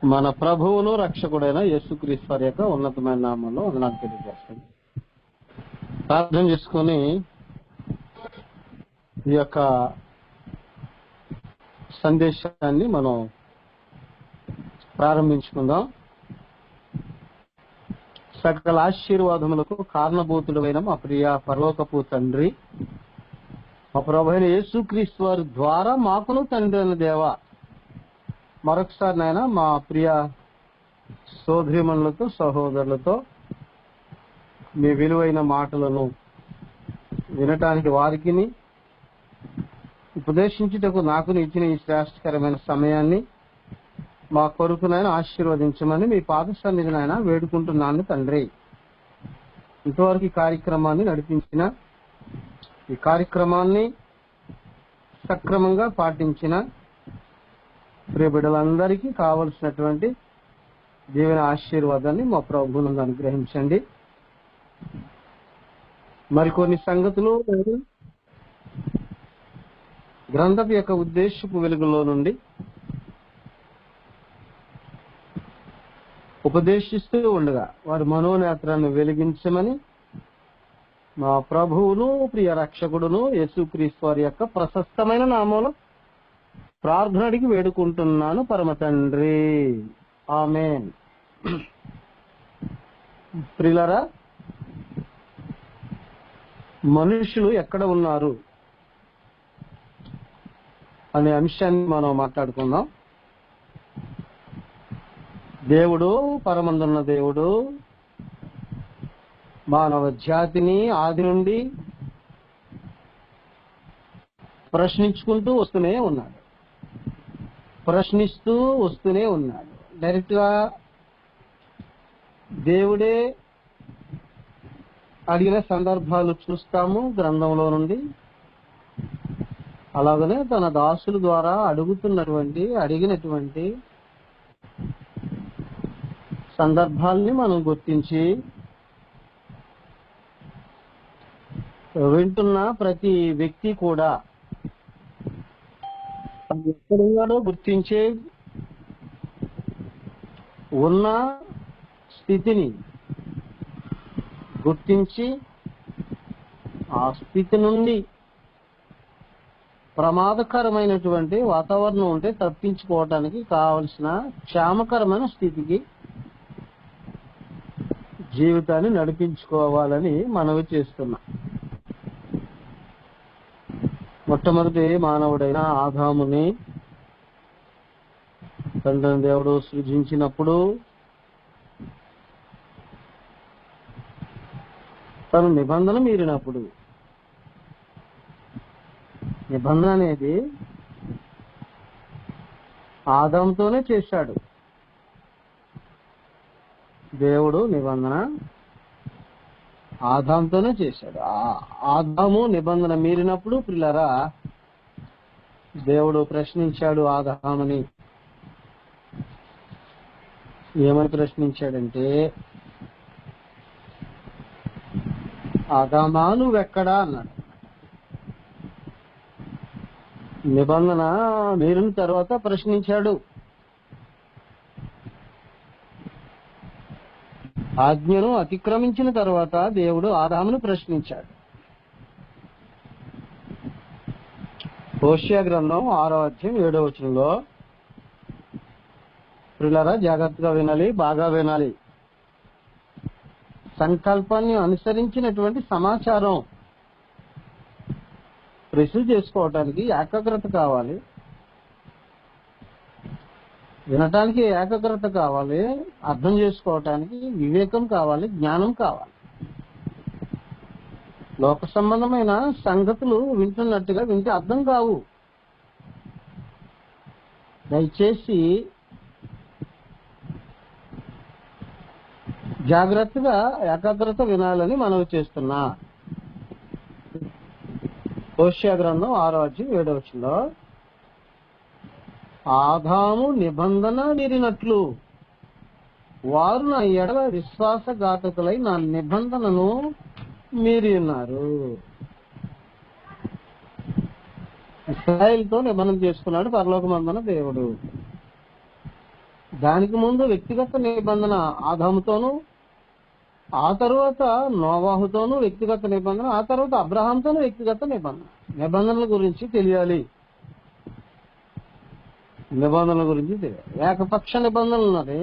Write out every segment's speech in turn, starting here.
మన ప్రభువును రక్షకుడైన యేసుక్రీస్తు వారి యొక్క ఉన్నతమైన నామంలో వందనాలు తెలియజేస్తాను. ప్రార్థన చేసుకుని ఈ యొక్క సందేశాన్ని మనం ప్రారంభించుకుందాం. సకల ఆశీర్వాదములకు కారణభూతుడైన మా ప్రియ పరలోకపు తండ్రి, మా ప్రభు అయిన యేసుక్రీస్తు వారి ద్వారా మాకును తండ్రి అయిన దేవా, మరొకసారి నాయన మా ప్రియ సోదరీమణులతో సహోదరులతో మీ విలువైన మాటలను వినటానికి వారికిని ఉపదేశించుటకు నాకు ఇచ్చిన ఈ శ్రేష్టకరమైన సమయాన్ని మా కొరకునైనా ఆశీర్వదించమని మీ పాద సన్నిధిని ఆయన వేడుకుంటున్నాను తండ్రి. ఇంతవరకు ఈ కార్యక్రమాన్ని నడిపించిన, ఈ కార్యక్రమాన్ని సక్రమంగా పాటించిన ప్రియ బిడ్డలందరికీ కావలసినటువంటి దీవెన ఆశీర్వాదాన్ని మా ప్రభువునందు అనుగ్రహించండి. మరికొన్ని సంగతులు గ్రంథపు యొక్క ఉద్దేశపు వెలుగులో నుండి ఉపదేశిస్తూ ఉండగా వారి మనోనేత్రాన్ని వెలిగించమని మా ప్రభువును ప్రియ రక్షకుడును యేసుక్రీస్తు వారి యొక్క ప్రశస్తమైన నామంలో ప్రార్థన అడిగి వేడుకుంటున్నాను పరమ తండ్రి, ఆమేన్. ప్రియులారా, మనుషులు ఎక్కడ ఉన్నారు అనే అంశాన్ని మనం మాట్లాడుకుందాం. దేవుడు, పరమందున్న దేవుడు మానవ జాతిని ఆది నుండి ప్రశ్నించుకుంటూ వస్తూనే ఉన్నాడు, ప్రశ్నిస్తూ వస్తూనే ఉన్నాడు. డైరెక్ట్ గా దేవుడే అడిగిన సందర్భాలు చూస్తాము గ్రంథంలో నుండి. అలాగనే తన దాసుల ద్వారా అడిగినటువంటి సందర్భాల్ని మనం గుర్తించి వింటున్న ప్రతి వ్యక్తి కూడా ఎక్కడున్నాడో గుర్తించే ఉన్న స్థితిని గుర్తించి ఆ స్థితి నుండి ప్రమాదకరమైనటువంటి వాతావరణం ఉంటే తప్పించుకోవటానికి కావలసిన క్షేమకరమైన స్థితికి జీవితాన్ని నడిపించుకోవాలని మనవి చేస్తున్నాం. మొట్టమొదటి మానవుడైన ఆదాముని తండ్రి దేవుడు సృజించినప్పుడు తను నిబంధన మీరినప్పుడు, నిబంధన అనేది ఆదాముతోనే చేశాడు. దేవుడు నిబంధన ఆదాముతోనే చేశాడు. ఆదాము నిబంధన మీరినప్పుడు ప్రియులారా, దేవుడు ప్రశ్నించాడు ఆదాముని. ఏమని ప్రశ్నించాడంటే, ఆదామా నువ్వెక్కడా అన్నాడు. నిబంధన మీరిన తర్వాత ప్రశ్నించాడు. ఆజ్ఞను అతిక్రమించిన తర్వాత దేవుడు ఆదామును ప్రశ్నించాడు. హోషేయ గ్రంథం 6వ అధ్యాయం 7వ వచనంలో, ప్రియులారా జాగ్రత్తగా వినాలి, బాగా వినాలి. సంకల్పాన్ని అనుసరించినటువంటి సమాచారం రిసీవ్ చేసుకోవటానికి ఏకాగ్రత కావాలి, వినటానికి ఏకాగ్రత కావాలి, అర్థం చేసుకోవటానికి వివేకం కావాలి, జ్ఞానం కావాలి. లోక సంబంధమైన సంగతులు వింటున్నట్టుగా వింటే అర్థం కావు. దయచేసి జాగ్రత్తగా ఏకాగ్రత వినాలని మనవి చేస్తున్నా. హోషేయ గ్రంథం 6వ అధ్యాయం 7వ వచనంలో, ఆదాము నిబంధన మీరినట్లు వారు నా ఎడల విశ్వాసఘాతకులై నా నిబంధనను మీరి ఉన్నారు. ఇశ్రాయేలుతో నిబంధన చేసుకున్నాడు పరలోకమందున దేవుడు. దానికి ముందు వ్యక్తిగత నిబంధన ఆదాముతోనూ, ఆ తరువాత నోవాహుతోనూ వ్యక్తిగత నిబంధన, ఆ తర్వాత అబ్రహాంతోనూ వ్యక్తిగత నిబంధన. నిబంధనల గురించి తెలియాలి. నిబంధనల గురించి తెలియాలి. ఏకపక్ష నిబంధనలు ఉన్నది.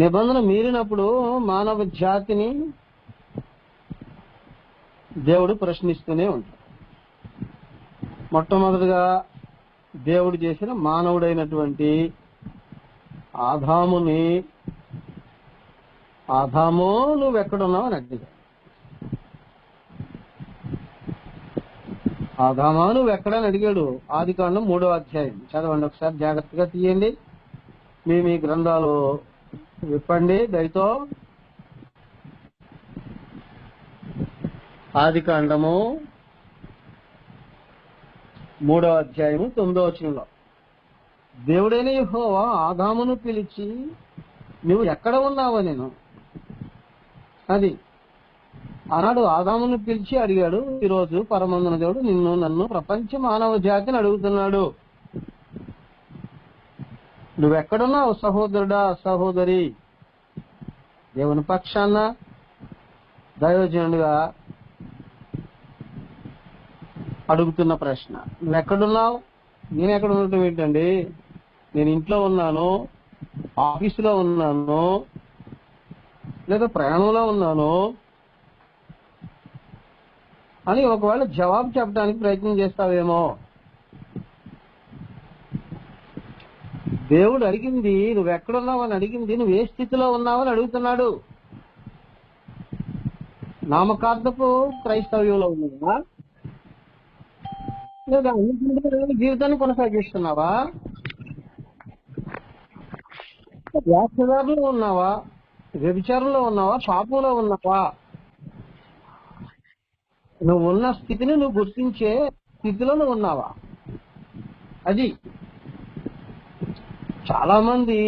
నిబంధన మీరినప్పుడు మానవ జాతిని దేవుడు ప్రశ్నిస్తూనే ఉంటాడు. మొట్టమొదటిగా దేవుడు చేసిన మానవుడైనటువంటి ఆదాముని, ఆదామో నువ్వెక్కడున్నావు అని అడిగాడు. ఆదామా నువ్వెక్కడని అడిగాడు. ఆదికాండం 3వ అధ్యాయం చదవండి ఒకసారి, జాగ్రత్తగా తీయండి. మీ గ్రంథాలు విప్పండి దయతో. ఆదికాండము 3వ అధ్యాయము 9వ వచనంలో దేవుడైన యెహోవా ఆదామును పిలిచి, నువ్వు ఎక్కడ ఉన్నావో నేను అది ఆనాడు ఆదామును పిలిచి అడిగాడు. ఈరోజు పరమందున దేవుడు నిన్ను, నన్ను, ప్రపంచ మానవ జాతిని అడుగుతున్నాడు, నువ్వెక్కడున్నావు సహోదరుడా, సహోదరి? దేవుని పక్షాన దైవజనుడిగా అడుగుతున్న ప్రశ్న, నువ్వెక్కడున్నావు? నేను ఎక్కడ ఉండటం ఏంటండి? నేను ఇంట్లో ఉన్నాను, ఆఫీసులో ఉన్నాను, లేదా ప్రయాణంలో ఉన్నాను అని ఒకవేళ జవాబు చెప్పడానికి ప్రయత్నం చేస్తావేమో. దేవుడు అడిగింది నువ్వెక్కడున్నావని అడిగింది, నువ్వు ఏ స్థితిలో ఉన్నావని అడుగుతున్నాడు. నామకార్థపు క్రైస్తవ్యంలో ఉన్నావా, లేదా జీవితాన్ని కొనసాగిస్తున్నావా? వ్యాసదారులో ఉన్నావా, వ్యభిచారంలో ఉన్నావా, పాపంలో ఉన్నావా? నువ్వు ఉన్న స్థితిని నువ్వు గుర్తించే స్థితిలో నువ్వు ఉన్నావా? అది చాలా మంది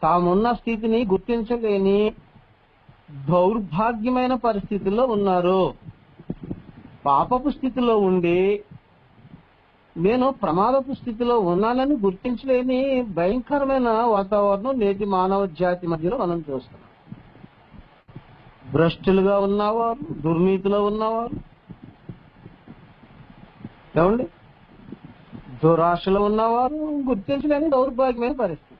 తామున్న స్థితిని గుర్తించలేని దౌర్భాగ్యమైన పరిస్థితుల్లో ఉన్నారు. పాపపు స్థితిలో ఉండి నేను ప్రమాదపు స్థితిలో ఉన్నానని గుర్తించలేని భయంకరమైన వాతావరణం నేటి మానవ జాతి మధ్యలో మనం చూస్తున్నాం. భ్రష్టులుగా ఉన్నవారు, దుర్నీతిలో ఉన్నవారు, ఏమండి దురాశలో ఉన్నవారు గుర్తించలేని దౌర్భాగ్యమైన పరిస్థితి.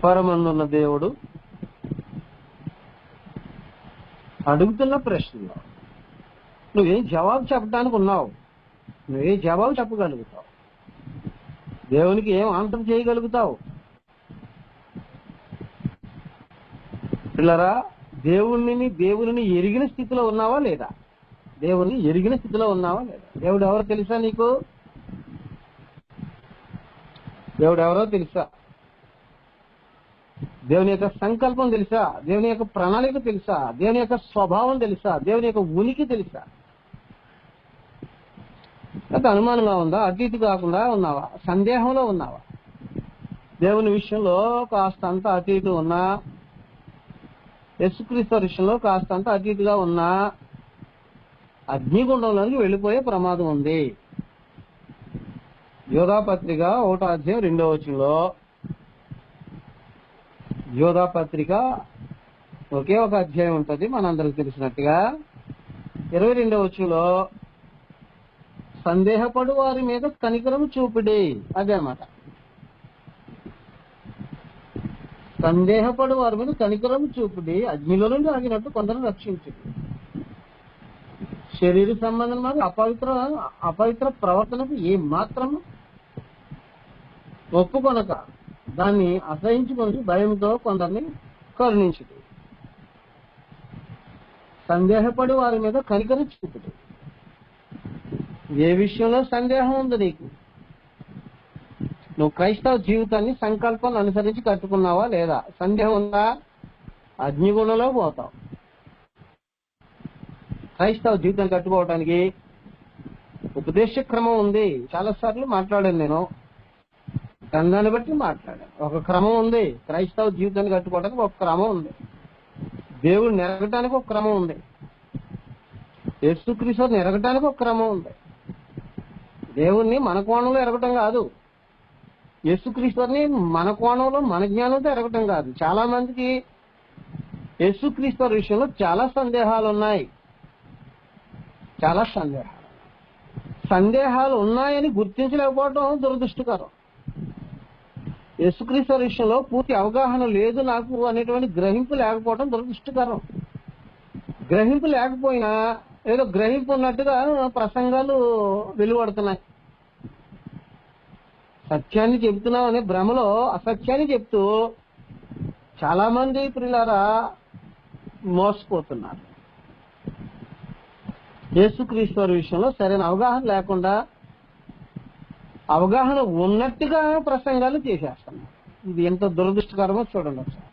పరమందున్న దేవుడు అడుగుతున్న ప్రశ్నలో నువ్వేం జవాబు చెప్పడానికి ఉన్నావు? నువ్వేం జవాబు చెప్పగలుగుతావు? దేవునికి ఏం ఆన్సర్ చేయగలుగుతావు? పిల్లరా, దేవుని ఎరిగిన స్థితిలో ఉన్నావా లేదా? దేవుని ఎరిగిన స్థితిలో ఉన్నావా లేదా? దేవుడు ఎవరో తెలుసా నీకు? దేవుడు ఎవరో తెలుసా? దేవుని యొక్క సంకల్పం తెలుసా? దేవుని యొక్క ప్రణాళిక తెలుసా? దేవుని యొక్క స్వభావం తెలుసా? దేవుని యొక్క ఉనికి తెలుసా? లేకపోతే అనుమానంగా ఉందా? అటు ఇటు కాకుండా ఉన్నావా? సందేహంలో ఉన్నావా? దేవుని విషయంలో కాస్తంత అటు ఇటు ఉన్నా, యేసుక్రీస్తు విషయంలో కాస్తంత అటు ఇటుగా ఉన్నా అగ్నిగుండంలోకి వెళ్ళిపోయే ప్రమాదం ఉంది. యోధాపత్రిక 1వ అధ్యాయం 2వ వచనంలో, యోధాపత్రిక ఒకే ఒక అధ్యాయం ఉంటుంది మనందరికి తెలిసినట్టుగా, 22వ వచనంలో సందేహపడు వారి మీద కనికరం చూపిడి. అదే అన్నమాట, సందేహపడు వారి మీద కనికరం చూపిడి, అగ్నిలో నుండి ఆగినట్టు కొందరు రక్షించుడి. శరీర సంబంధమైన అపవిత్ర ప్రవర్తనకు ఏ మాత్రం ఒప్పుకొనక దాన్ని అసహించుకొని భయంతో కొందరిని కరుణించుడు. సందేహపడి వారి మీద కనికరం చూపుడు. ఏ విషయంలో సందేహం ఉంది నీకు? నువ్వు క్రైస్తవ జీవితాన్ని సంకల్పాన్ని అనుసరించి కట్టుకున్నావా లేదా? సందేహం ఉందా? అగ్నిగుణంలో పోతావు. క్రైస్తవ జీవితాన్ని కట్టుకోవడానికి ఉపదేశ క్రమం ఉంది. చాలా సార్లు మాట్లాడాను నేను, గ్రంథాన్ని బట్టి మాట్లాడాను. ఒక క్రమం ఉంది. క్రైస్తవ జీవితాన్ని కట్టుకోవడానికి ఒక క్రమం ఉంది. దేవుడు నెరగటానికి ఒక క్రమం ఉంది. యేసుక్రీస్తు నెరగటానికి ఒక క్రమం ఉంది. దేవుణ్ణి మన కోణంలో ఎరగటం కాదు, యేసుక్రీస్తుని మన కోణంలో మన జ్ఞానంతో ఎరగటం కాదు. చాలా మందికి యేసుక్రీస్తు విషయంలో చాలా సందేహాలు ఉన్నాయి. చాలా సందేహాలు ఉన్నాయని గుర్తించలేకపోవడం దురదృష్టకరం. యేసుక్రీస్తు విషయంలో పూర్తి అవగాహన లేదు నాకు అనేటువంటి గ్రహింపు లేకపోవడం దురదృష్టకరం. గ్రహింపు లేకపోయినా ఏదో గ్రహింపు ఉన్నట్టుగా ప్రసంగాలు వెలువడుతున్నాయి. సత్యాన్ని చెబుతున్నాం అనే భ్రమలో అసత్యాన్ని చెప్తూ చాలా మంది ప్రియులారా మోసపోతున్నారు. యేసుక్రీస్తు విషయంలో సరైన అవగాహన లేకుండా అవగాహన ఉన్నట్టుగా ప్రసంగాలు చేసేస్తున్నారు. ఇది ఎంత దురదృష్టకరమో చూడండి ఒకసారి.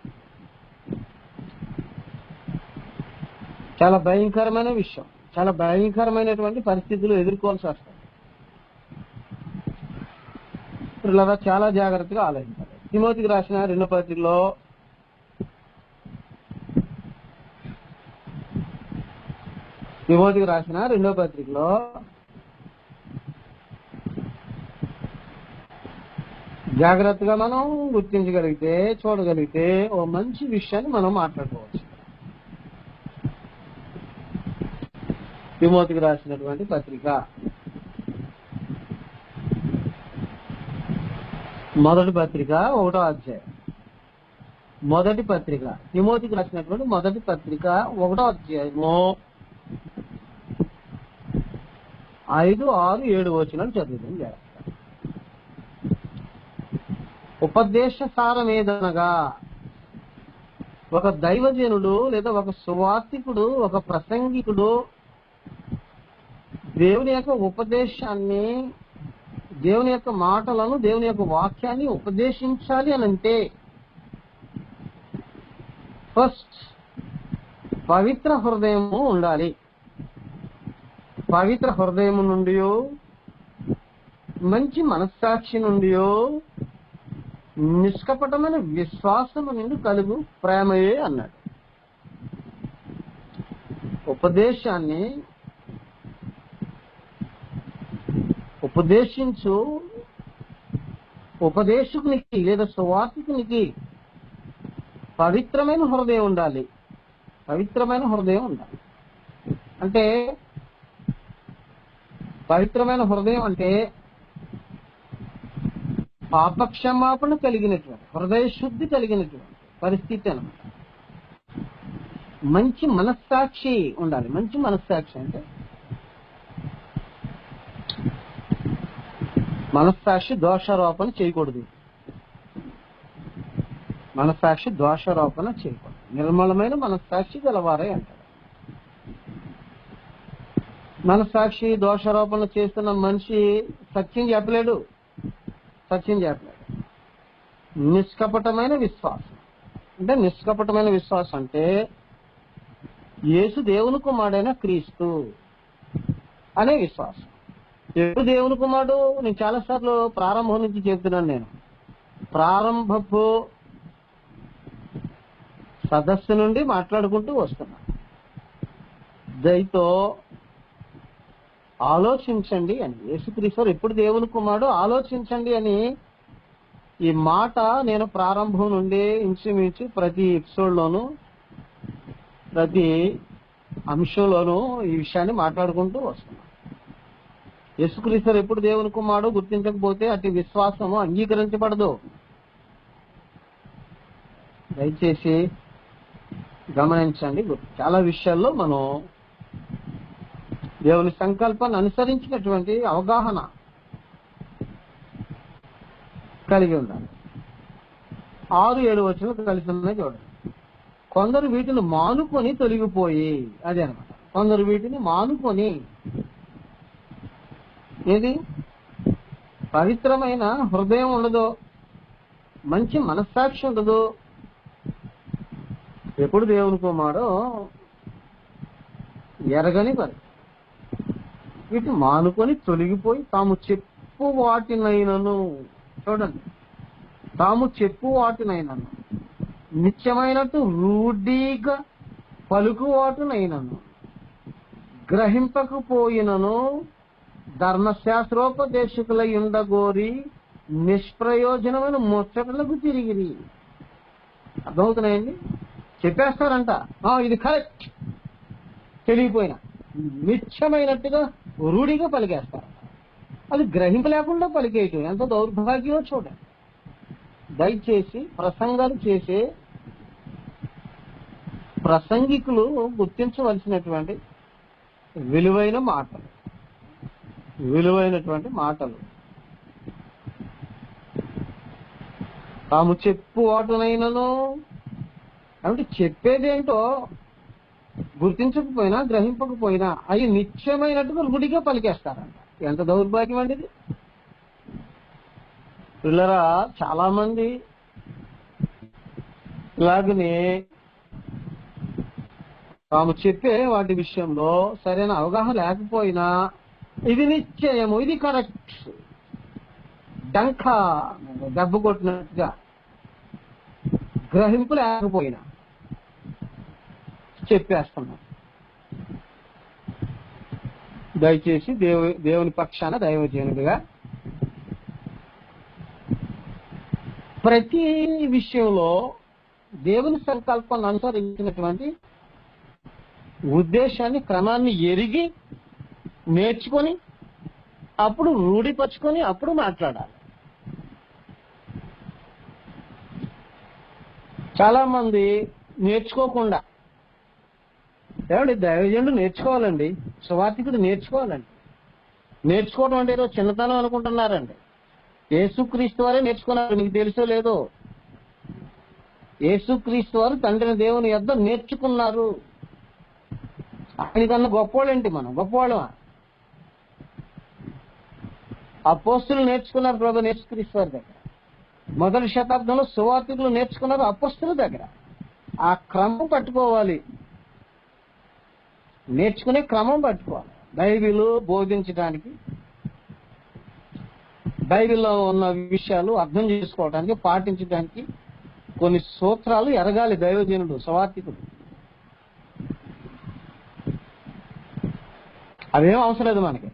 చాలా భయంకరమైన విషయం, చాలా భయంకరమైనటువంటి పరిస్థితులు ఎదుర్కోవాల్సి వస్తాయి. పిల్లల చాలా జాగ్రత్తగా ఆలోచించాలి. తిమోతికి రాసిన రెండో పత్రికలో జాగ్రత్తగా మనం గుర్తించగలిగితే, చూడగలిగితే ఓ మంచి విషయాన్ని మనం మాట్లాడుకోవచ్చు. తిమోతికి రాసినటువంటి పత్రిక మొదటి పత్రిక 1వ అధ్యాయం. మొదటి పత్రిక తిమోతికి రాసినటువంటి మొదటి పత్రిక 1వ అధ్యాయము 5, 6, 7 వచనాలు చదువుతాం. ఉపదేశ సారం ఏదనగా, ఒక దైవజనుడు లేదా ఒక సువార్తికుడు, ఒక ప్రసంగికుడు దేవుని యొక్క ఉపదేశాన్ని, దేవుని యొక్క మాటలను, దేవుని యొక్క వాక్యాన్ని ఉపదేశించాలి అని అంటే ఫస్ట్ పవిత్ర హృదయము ఉండాలి. పవిత్ర హృదయము నుండి, మంచి మనస్సాక్షి నుండి, నిష్కపటమైన విశ్వాసము నుండి కలుగు ప్రేమయే అన్నాడు. ఉపదేశాన్ని ఉపదేశించు ఉపదేశకునికి లేదా సువార్తికునికి పవిత్రమైన హృదయం ఉండాలి. పవిత్రమైన హృదయం ఉండాలి అంటే, పవిత్రమైన హృదయం అంటే పాపక్షమాపణ కలిగినటువంటి, హృదయ శుద్ధి కలిగినటువంటి పరిస్థితి అన్నమాట. మంచి మనస్సాక్షి ఉండాలి. మంచి మనస్సాక్షి అంటే మనస్సాక్షి దోషారోపణ చేయకూడదు. మనస్సాక్షి దోషారోపణ చేయకూడదు. నిర్మలమైన మనస్సాక్షి గలవారే అంటారు. మనస్సాక్షి దోషారోపణ చేస్తున్న మనిషి సత్యం చెప్పలేడు. నిష్కపటమైన విశ్వాసం అంటే, నిష్కపటమైన విశ్వాసం అంటే యేసు దేవుని కుమారుడైన క్రీస్తు అనే విశ్వాసం. ఎప్పుడు దేవుని కుమారుడు? నేను చాలాసార్లు ప్రారంభం నుంచి చెప్తున్నాను. నేను ప్రారంభపు సదస్సు నుండి మాట్లాడుకుంటూ వస్తున్నాను. దయతో ఆలోచించండి అని, యేసుక్రీస్తు ఎప్పుడు దేవుని కుమారుడు ఆలోచించండి అని ఈ మాట నేను ప్రారంభం నుండి ఇంచుమించు ప్రతి ఎపిసోడ్లోనూ, ప్రతి అంశంలోనూ ఈ విషయాన్ని మాట్లాడుకుంటూ వస్తున్నాను. యేసుక్రీస్తు ఎప్పుడు దేవుని కుమారుడు గుర్తించకపోతే అటు విశ్వాసము అంగీకరించబడదు. దయచేసి గమనించండి. చాలా విషయాల్లో మనం దేవుని సంకల్పాన్ని అనుసరించినటువంటి అవగాహన కలిగి ఉండాలి. 6, 7 వచనాలు కలిసి ఉన్నాయి చూడండి. కొందరు వీటిని మానుకొని తొలగిపోయి, అదే అనమాట. కొందరు వీటిని మానుకొని, ఏది పవిత్రమైన హృదయం ఉండదు, మంచి మనస్సాక్షి ఉండదు, ఎప్పుడు దేవుని కుమారుడో ఎరగని పరి వీటిని మానుకొని తొలగిపోయి తాము చెప్పు వాటినైనను, చూడండి, తాము చెప్పు వాటినైనను, నిత్యమైనట్టు రూఢిగా పలుకు వాటినైనను, గ్రహింపకపోయినను ధర్మశాస్త్రోపదేశకులై ఉండగోరి నిష్ప్రయోజనమైన ముచ్చటలకు తిరిగిరి. అర్థమవుతున్నాయండి? చెప్పేస్తారంట, ఇది కరెక్ట్, తెలియపోయినా నిత్యమైనట్టుగా రూఢిగా పలికేస్తారు. అది గ్రహింపు లేకుండా పలికేయటం ఎంత దౌర్భాగ్యమో చూడండి. దయచేసి ప్రసంగాలు చేసే ప్రసంగికులు గుర్తించవలసినటువంటి విలువైనటువంటి మాటలు. తాము చెప్పువాటునైనను అంటే చెప్పేదేంటో గుర్తించకపోయినా గ్రహింపకపోయినా అవి నిత్యమైనట్టుగా రూఢిగా పలికేస్తారంట. ఎంత దౌర్భాగ్యం అండి ఇది. పిల్లరా, చాలా మంది ఇలాగనే తాము చెప్పే వాటి విషయంలో సరైన అవగాహన లేకపోయినా ఇది నిశ్చయము, ఇది కరెక్ట్, డంకా దెబ్బ కొట్టినట్టుగా గ్రహింపు లేకపోయినా చెప్పేస్తున్నాం. దయచేసి దేవుని పక్షాన దైవజనుడిగా ప్రతి విషయంలో దేవుని సంకల్పాన్ని అనుసరించినటువంటి ఉద్దేశాన్ని, క్రమాన్ని ఎరిగి నేర్చుకొని అప్పుడు రూఢిపరుచుకొని అప్పుడు మాట్లాడాలి. చాలా మంది నేర్చుకోకుండా, ఏమండి దైవజనుడు నేర్చుకోవాలండి, సువార్థికుడు నేర్చుకోవాలండి. నేర్చుకోవడం అంటే ఏదో చిన్నతనం అనుకుంటున్నారండి. యేసుక్రీస్తు వారే నేర్చుకున్నారు, మీకు తెలుసో లేదో. యేసుక్రీస్తు వారు తండ్రి దేవుని యొద్ద నేర్చుకున్నారు. ఆయనకన్నా గొప్పవాళ్ళేంటి, మనం గొప్పవాళ్ళమా? అపోస్తులు నేర్చుకున్నారు ప్రభు యేసుక్రీస్తు వారి దగ్గర. మొదటి శతాబ్దంలో సువార్థికులు నేర్చుకున్నారు అపోస్తుల దగ్గర. ఆ క్రమం పట్టుకోవాలి, నేర్చుకునే క్రమం పట్టుకోవాలి. బైబిల్ బోధించడానికి, బైబిల్లో ఉన్న విషయాలు అర్థం చేసుకోవడానికి, పాటించడానికి కొన్ని సూత్రాలు ఎరగాలి దైవజనుడు, సువార్థికుడు. అవేం అవసరం లేదు మనకి.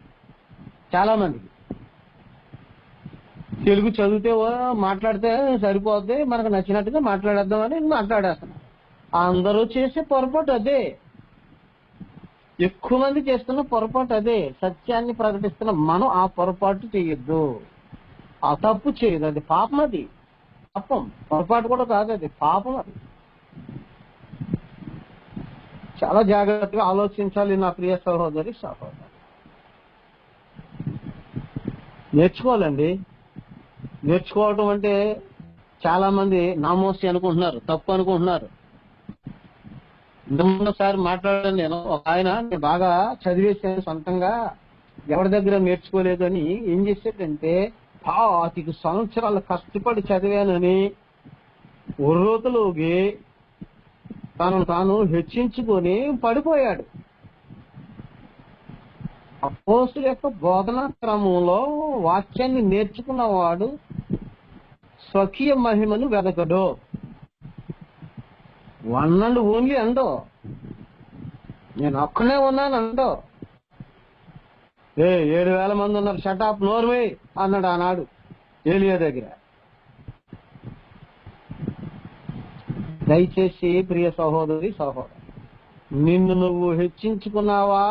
చాలా మందికి తెలుగు చదివితే మాట్లాడితే సరిపోద్ది, మనకు నచ్చినట్టుగా మాట్లాడేద్దామని మాట్లాడేస్తున్నాం. అందరూ చేసే పొరపాటు అదే, ఎక్కువ మంది చేస్తున్న పొరపాటు అదే. సత్యాన్ని ప్రకటిస్తున్న మనం ఆ పొరపాటు చేయొద్దు, ఆ తప్పు చేయదు. అది పాపం, అది పాపం. పొరపాటు కూడా కాదు, అది పాపం. అది చాలా జాగ్రత్తగా ఆలోచించాలి నా ప్రియ సహోదరి సహోదరు. నేర్చుకోవాలండి. నేర్చుకోవడం అంటే చాలా మంది నామోసి అనుకుంటున్నారు, తప్పు అనుకుంటున్నారు. ఇంతకుముందుసారి మాట్లాడాను నేను. ఒక ఆయన, నేను బాగా చదివేసాను సొంతంగా, ఎవరి దగ్గర నేర్చుకోలేదు అని. ఏం చేసేటంటే 25 సంవత్సరాలు కష్టపడి చదివానని ఉర్రోతులోకి తనను తాను హెచ్చించుకొని పడిపోయాడు. అపోస్తుల యొక్క బోధనా క్రమంలో వాక్యాన్ని నేర్చుకున్నవాడు స్వకీయ మహిమను వెదకడు. వన్ అండ్ ఓన్లీ అండో, నేను ఒక్కనే ఉన్నాను అండో. 7,000 మంది ఉన్నారు, షటాప్ నోర్వే అన్నాడు ఆనాడు ఏలియా దగ్గర. దయచేసి ప్రియ సహోదరి సహోదరు, నిన్ను నువ్వు హెచ్చించుకున్నావా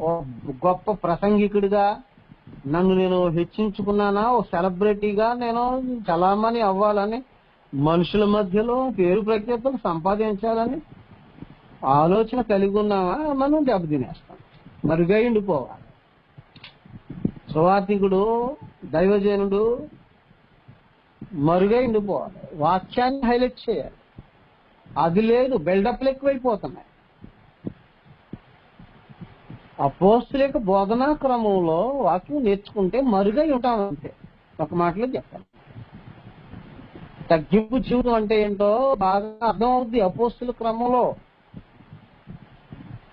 ఓ గొప్ప ప్రసంగికుడిగా? నన్ను నేను హెచ్చించుకున్నానా ఓ సెలబ్రిటీగా? నేను చలామణి అవ్వాలని, మనుషుల మధ్యలో పేరు ప్రఖ్యాతులు సంపాదించాలని ఆలోచన కలిగి ఉన్నామా? మనం దెబ్బతినేస్తాం, మరుగై ఉండిపోవాలి. సువార్థికుడు, దైవజనుడు మరుగై ఉండిపోవాలి. వాక్యాన్ని హైలైట్ చేయాలి. అది లేదు, బిల్డప్లు ఎక్కువైపోతున్నాయి. అపోస్తుల యొక్క బోధనా క్రమంలో వాక్యం నేర్చుకుంటే మరుగై ఉంటాం అంతే. ఒక మాటలో చెప్పాలి. తగ్గింపు జీవితం అంటే ఏంటో బాగా అర్థం అవుద్ది అపోస్తుల క్రమంలో.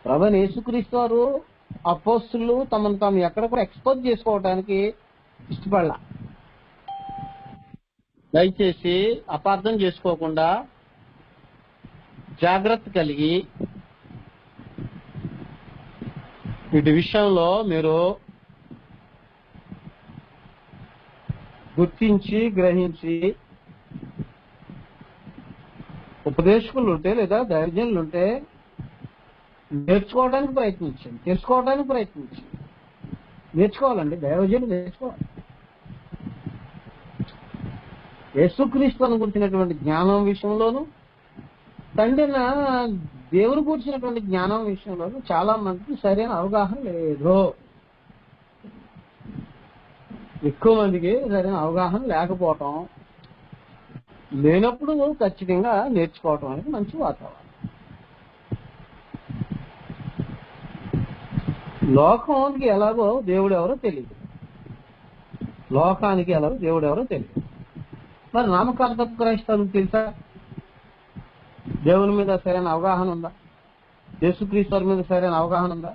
ప్రభువైన యేసుక్రీస్తు వారు అపోస్తులు తమను తాము ఎక్కడ కూడా ఎక్స్పోజ్ చేసుకోవడానికి ఇష్టపడలా. దయచేసి అపార్థం చేసుకోకుండా జాగ్రత్త కలిగి వీటి విషయంలో మీరు గుర్తించి గ్రహించి ఉపదేశకులు ఉంటే లేదా దైవజనులు ఉంటే నేర్చుకోవడానికి ప్రయత్నించండి, తెలుసుకోవడానికి ప్రయత్నించండి. నేర్చుకోవాలండి, దైవజనులు నేర్చుకోవాలి. యేసుక్రీస్తును గురించినటువంటి జ్ఞానం విషయంలోనూ, తండ్రిన దేవుని గురించినటువంటి జ్ఞానం విషయంలోనూ చాలా మందికి సరైన అవగాహన లేదు. ఎక్కువ మందికి సరైన అవగాహన లేకపోవటం, లేనప్పుడు ఖచ్చితంగా నేర్చుకోవటం అనేది మంచి వాతావరణం. లోకానికి ఎలాగో దేవుడు ఎవరో తెలియదు, లోకానికి ఎలాగో దేవుడు ఎవరో తెలియదు. మరి నామకార్థపు క్రైస్తవులకు తెలుసా? దేవుని మీద సరైన అవగాహన ఉందా? యేసుక్రీస్తు మీద సరైన అవగాహన ఉందా?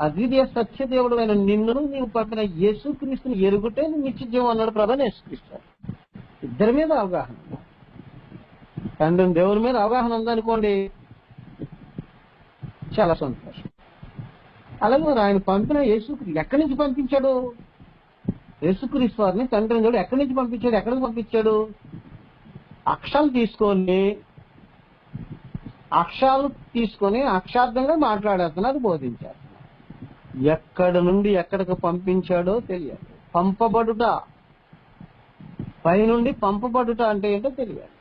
అద్వితీయ సత్య దేవుడు అయిన నిన్నును నీవు పంపిన యేసుక్రీస్తుని ఎరుగుటే నిత్య జీవం అన్నాడు ప్రధాన యేసుక్రీస్తు. ఇద్దరి మీద అవగాహన ఉందా? తండ్రి దేవుని మీద అవగాహన ఉందనుకోండి, చాలా సంతోషం. అలాగే మరి ఆయన పంపిన యేసుక్రీస్తు ఎక్కడి నుంచి పంపించాడు? యేసుక్రీస్తు వారిని తండ్రి దేవుడు ఎక్కడి నుంచి పంపించాడు? ఎక్కడికి పంపించాడు? అక్షరాలు తీసుకొని అక్షార్థంగా మాట్లాడేస్తున్నారు, బోధించారు. ఎక్కడ నుండి ఎక్కడికి పంపించాడో తెలియాలి. పంపబడుట, పైనుండి పంపబడుట అంటే ఏంటో తెలియాలి.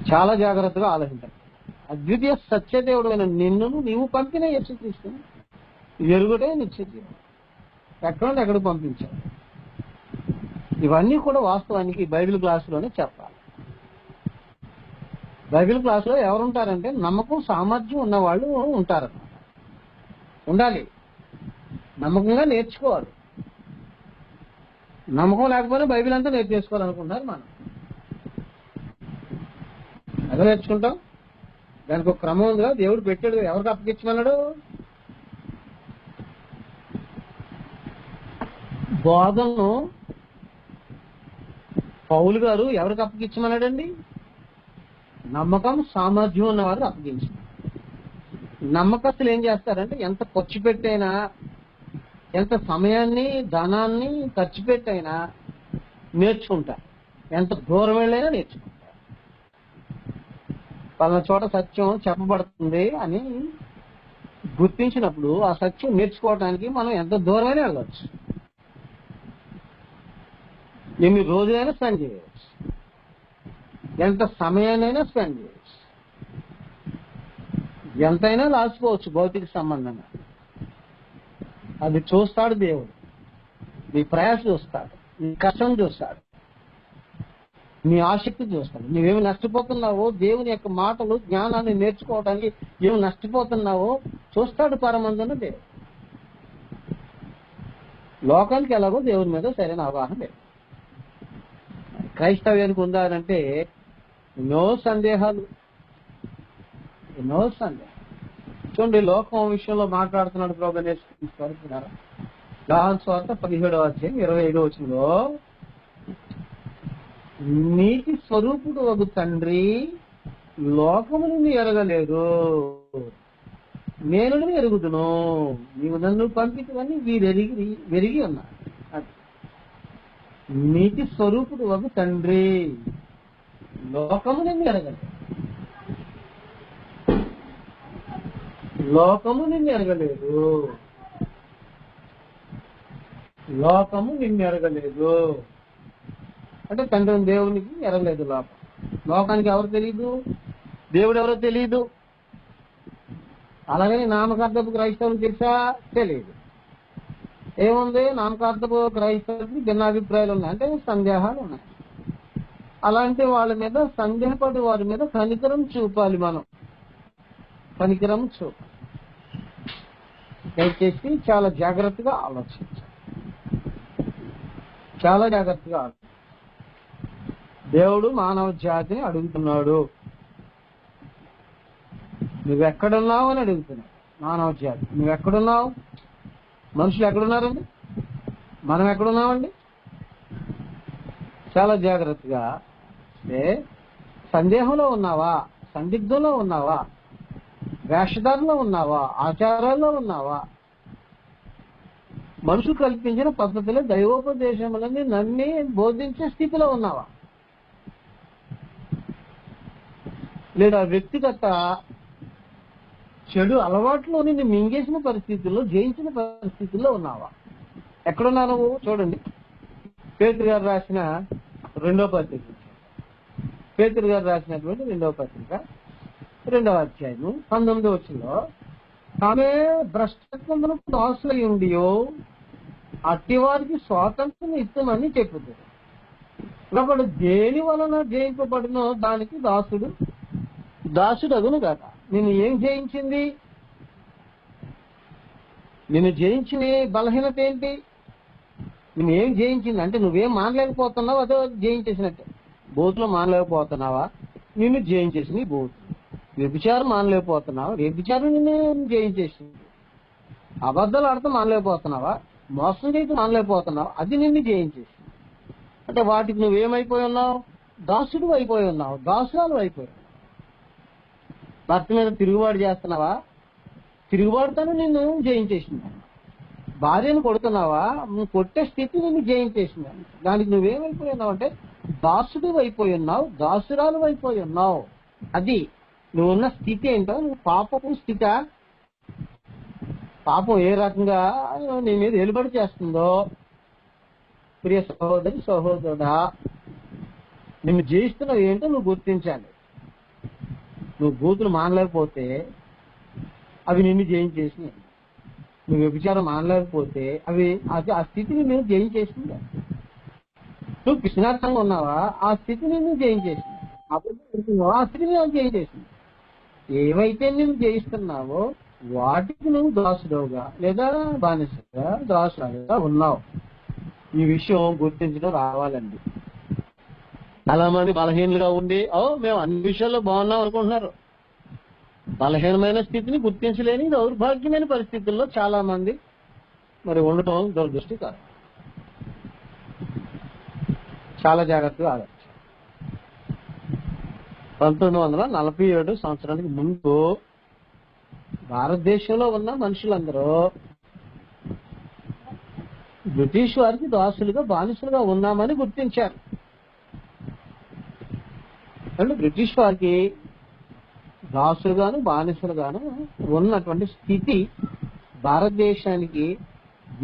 చాలా జాగ్రత్తగా ఆలోచించాలి. అద్వితీయ సత్యదేవుడు అయిన నిన్నును నీవు పంపిన యేసుక్రీస్తుని ఎరుగుటే నిత్య జీవం. ఎక్కడ నుండి ఎక్కడికి పంపించాడు? ఇవన్నీ కూడా వాస్తవానికి బైబిల్ క్లాసులోనే చెప్పాలి. బైబిల్ క్లాసులో ఎవరుంటారంటే నమ్మకం సామర్థ్యం ఉన్నవాళ్ళు ఉంటారన్నమాట. ఉండాలి, నమ్మకంగా నేర్చుకోవాలి. నమ్మకం లేకపోతే బైబిల్ అంతా నేర్చేసుకోవాలనుకుంటున్నారు. మనం ఎలా నేర్చుకుంటాం? దానికి ఒక క్రమం ఉందిగా, దేవుడు పెట్టాడు. ఎవరికి అప్పగించమన్నాడు? బోధనను పౌలు గారు ఎవరికి అప్పగించమన్నాడండి? నమ్మకం సామర్థ్యం ఉన్నవారు అప్పగించారు. నమ్మకస్తులు ఏం చేస్తారంటే ఎంత ఖర్చు పెట్టైనా, ఎంత సమయాన్ని ధనాన్ని ఖర్చు పెట్టైనా నేర్చుకుంటారు. ఎంత దూరం వెళ్ళైనా నేర్చుకుంటారు. పలానా చోట సత్యం చెప్పబడుతుంది అని గుర్తించినప్పుడు ఆ సత్యం నేర్చుకోవడానికి మనం ఎంత దూరమైనా వెళ్ళవచ్చు, ఎన్ని రోజులైనా స్పెండ్ చేయవచ్చు, ఎంత సమయాన్నైనా స్పెండ్ చేయవచ్చు, ఎంతైనా లాసుకోవచ్చు భౌతిక సంబంధంగా. అది చూస్తాడు దేవుడు. నీ ప్రయాస చూస్తాడు, నీ కష్టం చూస్తాడు, నీ ఆసక్తి చూస్తాడు. నువ్వేమి నష్టపోతున్నావో, దేవుని యొక్క మాటలు జ్ఞానాన్ని నేర్చుకోవడానికి ఏమి నష్టపోతున్నావో చూస్తాడు పరమందున దేవుడు. లోకానికి ఎలాగో దేవుని మీద సరైన అవగాహన లేదు. క్రైస్తవ్యానికి ఉందా అంటే ఎన్నో సందేహాలు. చూడండి, లోకం విషయంలో మాట్లాడుతున్నాడు ప్రభువు నేర్చుకుంటున్నారా? యోహాను సువార్త 17వ అధ్యాయం 25వ వచనంలో, నీతి స్వరూపుడు ఒక తండ్రి లోకమును ఎరగలేదు, నేను ఎరుగుదును, నీవు నన్ను పంపితవని వెరిగి ఉన్నాడు. నీతి స్వరూపుడు ఒక తండ్రి లోకము నిన్ను ఎరగలేదు. లోకము నిన్ను ఎరగలేదు అంటే తండ్రి దేవునికి ఎరగలేదు. లోకానికి ఎవరు తెలియదు? దేవుడు ఎవరో తెలియదు. అలాగని నామకార్థపు క్రైస్తవులు తెలుసా? తెలియదు. ఏముంది? నామకార్థపు క్రైస్తవులకి భిన్నాభిప్రాయాలు ఉన్నాయి, అంటే సందేహాలు ఉన్నాయి. అలాంటి వాళ్ళ మీద, సందేహపడి వారి మీద కనికరం చూపాలి. మనం కనికరం చూపాలి. దయచేసి చాలా జాగ్రత్తగా ఆలోచించాలి. చాలా జాగ్రత్తగా ఆలోచించాలి. దేవుడు మానవ జాతిని అడుగుతున్నాడు, నువ్వెక్కడున్నావు అని అడుగుతున్నాడు. మానవ జాతి నువ్వెక్కడున్నావు? మనుషులు ఎక్కడున్నారండి? మనం ఎక్కడున్నామండి? చాలా జాగ్రత్తగా. సందేహంలో ఉన్నావా? సందిగ్ధంలో ఉన్నావా? వేషధారంలో ఉన్నావా? ఆచారాల్లో ఉన్నావా? మనుషులు కల్పించిన పద్ధతులు దైవోపదేశములని నమ్మి బోధించే స్థితిలో ఉన్నావా? లేదా వ్యక్తిగత చెడు అలవాట్లో నిన్ను మింగేసిన పరిస్థితుల్లో, జయించిన పరిస్థితుల్లో ఉన్నావా? ఎక్కడున్నా నువ్వు? చూడండి, పేతురు గారు రాసిన రెండవ పత్రిక, పేతురు గారు రాసినటువంటి రెండవ పత్రిక 2వ అధ్యాయం 19వ వచనంలో, తామే భ్రష్టత్వమునకు దాసులై ఉండియో అట్టి వారికి స్వాతంత్రం ఇస్తామని చెప్పుతారు. ఒకడు దేని వలన జయింపబడినో దానికి దాసుడగును కాక. నిన్ను ఏం జయించింది? నిన్ను జయించిన బలహీనత ఏంటి? నిన్ను ఏం జయించింది అంటే నువ్వేం మానలేకపోతున్నావు, అదో జయించేసినట్టే. బూతులు మానలేకపోతున్నావా? నిన్ను జయించేసింది బూతులు. వ్యభిచారం మానలేకపోతున్నావా? వ్యభిచారం నిన్ను జయించేసింది. అబద్ధాలు ఆడటం మానలేకపోతున్నావా? మోసం చేయటం మానలేకపోతున్నావా? అది నిన్ను జయించేసింది. అంటే వాటికి నువ్వేమైపోయి ఉన్నావు? దాసుడు అయిపోయి ఉన్నావు, దాసురాలు అయిపోయావు. భర్త మీద తిరుగుబాటు చేస్తున్నావా? తిరుగుబాటుతోనే నిన్ను జయించేసింది. భార్యను కొడుతున్నావా? నువ్వు కొట్టే స్థితి నిన్ను జయించేసింది. దానికి నువ్వేమైపోయి ఉన్నావు అంటే దాసుడు అయిపోయి ఉన్నావు, దాసురాలు అయిపోయి ఉన్నావు. అది నువ్వున్న స్థితి ఏంటో. నువ్వు పాపపు స్థితి, పాపం ఏ రకంగా నీ మీద ఎలుబడి చేస్తుందో, ప్రియ సహోదరి సహోదరుడా, నిన్ను జయిస్తున్నావు ఏంటో నువ్వు గుర్తించాలి. నువ్వు బూతులు మానలేకపోతే అవి నిన్ను జయించేసినాయి. నువ్వు వ్యభిచారం మానలేకపోతే అది ఆ స్థితిని నేను జయించేసింది. నువ్వు పిసినార్థంగా ఉన్నావా? ఆ స్థితి నిన్ను జయించేసింది. అప్పుడు ఆ స్థితిని నేను జయించేసింది. ఏవైతే నువ్వు జయిస్తున్నావో వాటికి నువ్వు దాసుడుగా లేదా బానిసగా, దాసుడుగా ఉన్నావు. ఈ విషయం గుర్తించడం రావాలండి. చాలా మంది బలహీనులుగా ఉండి మేము అన్ని విషయాల్లో బాగున్నాం అనుకుంటున్నారు. బలహీనమైన స్థితిని గుర్తించలేని దౌర్భాగ్యమైన పరిస్థితుల్లో చాలా మంది మరి ఉండటం దురదృష్టి కాదు. చాలా జాగ్రత్తగా ఆలోచించాలి. 1947 సంవత్సరానికి ముందు భారతదేశంలో ఉన్న మనుషులందరూ బ్రిటిష్ వారికి దాసులుగా, బానిసలుగా ఉన్నామని గుర్తించారు. అంటే బ్రిటిష్ వారికి దాసులుగాను, బానిసలుగాను ఉన్నటువంటి స్థితి భారతదేశానికి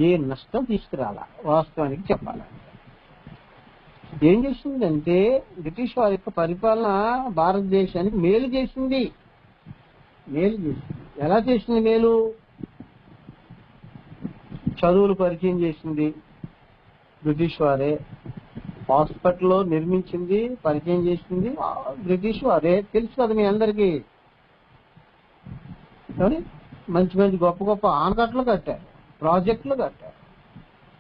ఏ నష్టం తీసుకురాలా. వాస్తవానికి చెప్పాలంటే ఏం చేసిందంటే బ్రిటిష్ వారి యొక్క పరిపాలన భారతదేశానికి మేలు చేసింది. ఎలా చేసింది మేలు? చదువులు పరిచయం చేసింది బ్రిటిష్ వారే. హాస్పిటల్లో నిర్మించింది, పరిచయం చేసింది బ్రిటిష్ వారే. తెలుసు కదా మీ అందరికీ. కానీ మంచి మంచి గొప్ప గొప్ప ఆనకట్టలు కట్టారు, ప్రాజెక్టులు కట్టారు.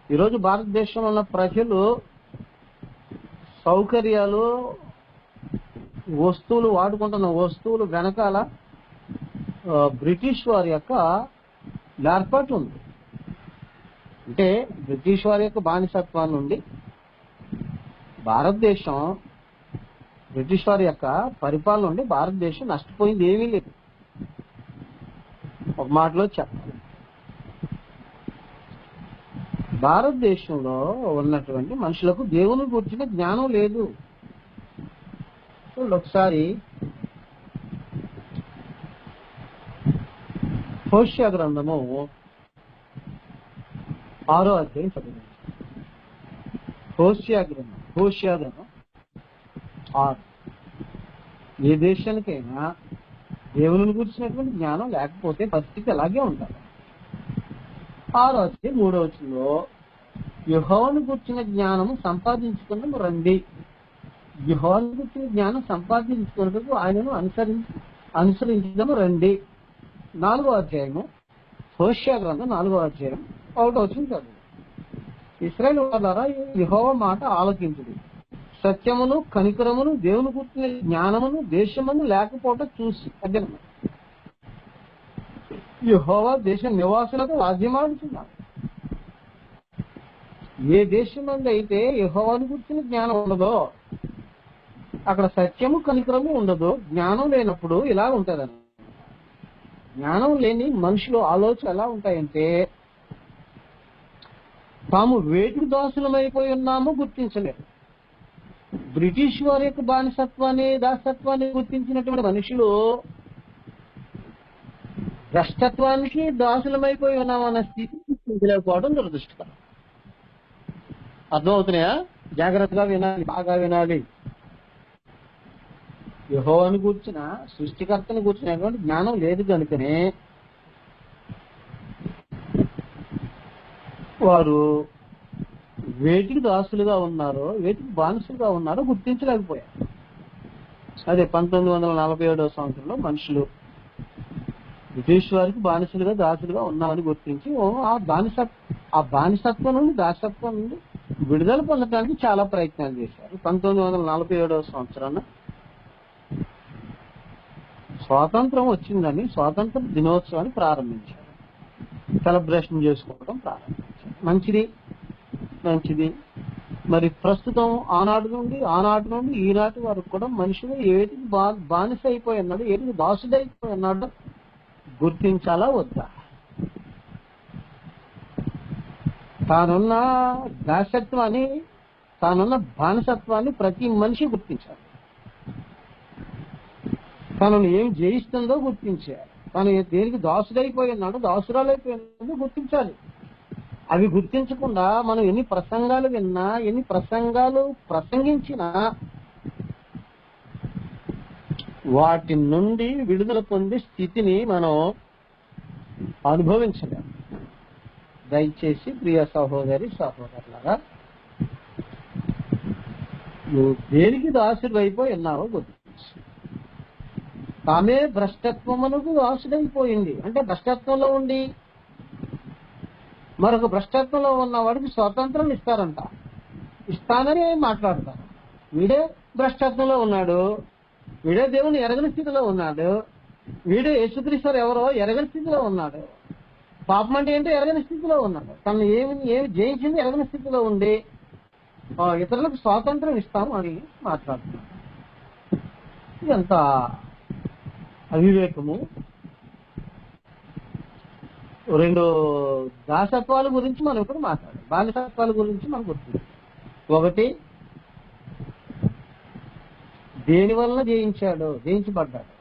ఈరోజు భారతదేశంలో ఉన్న ప్రజలు సౌకర్యాలు, వస్తువులు, వాడుకుంటున్న వస్తువులు వెనకాల బ్రిటిష్ వారి యొక్క ఏర్పాటు ఉంది. అంటే బ్రిటిష్ వారి యొక్క బానిసత్వం నుండి భారతదేశం, బ్రిటిష్ వారి యొక్క పరిపాలన నుండి భారతదేశం నష్టపోయింది ఏమీ లేదు. ఒక మాటలో చెప్పాలి, భారతదేశంలో ఉన్నటువంటి మనుషులకు దేవుని గురించిన జ్ఞానం లేదు. ఒకసారి హోషియా గ్రంథము 6వ అధ్యాయం చదివింది. హోషియా గ్రంథం 6. ఏ దేశానికైనా దేవుని గురించినటువంటి జ్ఞానం లేకపోతే పరిస్థితి అలాగే ఉంటారు. 6వ అధ్యాయం 3వ వచనంలో యెహోవాను గురించిన జ్ఞానము సంపాదించుకున్నాము రండి. యెహోవాను గురించిన జ్ఞానం సంపాదించుకున్నట్టుకు ఆయనను అనుసరించడము రండి. 4వ అధ్యాయము హోషియా గ్రంథం 4వ అధ్యాయం 1వ వచనం చదువు. ఇశ్రాయేలు వారులారా, యెహోవా మాట ఆలకించుడి. సత్యమును, కనికరమును, దేవుని గురించిన జ్ఞానమును దేశమును లేకపోవటం చూసి అధ్యయనం. యెహోవా దేశ నివాసులకు రాజ్యమాడుతున్నాడు. ఏ దేశమందు అయితే యెహోవాను గురించిన జ్ఞానం ఉండదో అక్కడ సత్యము, కనికరము ఉండదు. జ్ఞానం లేనప్పుడు ఇలా ఉంటదన్న. జ్ఞానం లేని మనుషులు ఆలోచన ఎలా ఉంటాయంటే తాము వేటికి దాసులమైపోయి ఉన్నామో గుర్తించలేరు. బ్రిటిష్ వారి యొక్క బానిసత్వాన్ని దాసత్వాన్ని గుర్తించినటువంటి మనుషులు భ్రష్టత్వానికి దాసులమైపోయి ఉన్నామన్న స్థితి గుర్తించలేకపోవడం దురదృష్టకరం. అర్థమవుతున్నాయా? జాగ్రత్తగా వినాలి, బాగా వినాలి. యెహోవాను కూర్చున్న సృష్టికర్తను కూర్చున్నటువంటి జ్ఞానం లేదు కనుకనే వారు వేటికి దాసులుగా ఉన్నారో వేటికి బానిసలుగా ఉన్నారో గుర్తించలేకపోయారు. అదే 1947వ సంవత్సరంలో మనుషులు బ్రిటిష్ వారికి బానిసలుగా దాసులుగా ఉన్నామని గుర్తించి ఆ బానిసత్వం నుండి దాసత్వం నుండి విడుదల పొందడానికి చాలా ప్రయత్నాలు చేశారు. 1947వ సంవత్సరాన స్వాతంత్రం వచ్చిందని స్వాతంత్ర దినోత్సవాన్ని ప్రారంభించారు, సెలబ్రేషన్ చేసుకోవడం ప్రారంభించారు. మంచిది. మరి ప్రస్తుతం ఆనాటి నుండి ఈనాటి వరకు కూడా మనుషులు ఏటికి బానిస అయిపోయి ఉన్నాడు, ఏటికి దాసుడైపోయి ఉన్నాడో గుర్తించాలా వద్దా? తానున్న దాసత్వాన్ని, తానున్న బానిసత్వాన్ని ప్రతి మనిషి గుర్తించాలి. తనను ఏం జయిస్తుందో గుర్తించాలి. తను దేనికి దాసుడైపోయి ఉన్నాడో, దాసురాలైపోయి ఉన్నాడో గుర్తించాలి. అవి గుర్తించకుండా మనం ఎన్ని ప్రసంగాలు విన్నా, ఎన్ని ప్రసంగాలు ప్రసంగించినా వాటి నుండి విడుదల పొందే స్థితిని మనం అనుభవించలేము. దయచేసి ప్రియ సహోదరి సహోదరులారా, నువ్వు దేనికి దాసుడైపోయి ఉన్నావో గుర్తించు. తామే భ్రష్టత్వమునకు దాసుడైపోయింది అంటే భ్రష్టత్వంలో ఉండి మరొక భ్రష్టత్వంలో ఉన్న వాడికి స్వాతంత్రం ఇస్తారంట, ఇస్తానని మాట్లాడతారు. వీడే భ్రష్టత్వంలో ఉన్నాడు, వీడే దేవుని ఎరగని స్థితిలో ఉన్నాడు, వీడే యేసుక్రీస్తు ఎవరో ఎరగని స్థితిలో ఉన్నాడు. పాపం అంటే ఏంటో ఎరగని స్థితిలో ఉన్నాడు. తను ఏమి జయించింది ఎరగని స్థితిలో ఉండి ఇతరులకు స్వాతంత్రం ఇస్తాము అని మాట్లాడుతున్నాడు. ఎంత అవివేకము! రెండు దాసత్వాల గురించి మనం ఇప్పుడు మాట్లాడాలి, బానిసత్వాల గురించి మనం గుర్తుంది. ఒకటి, దేని వలన జయించబడ్డాడు.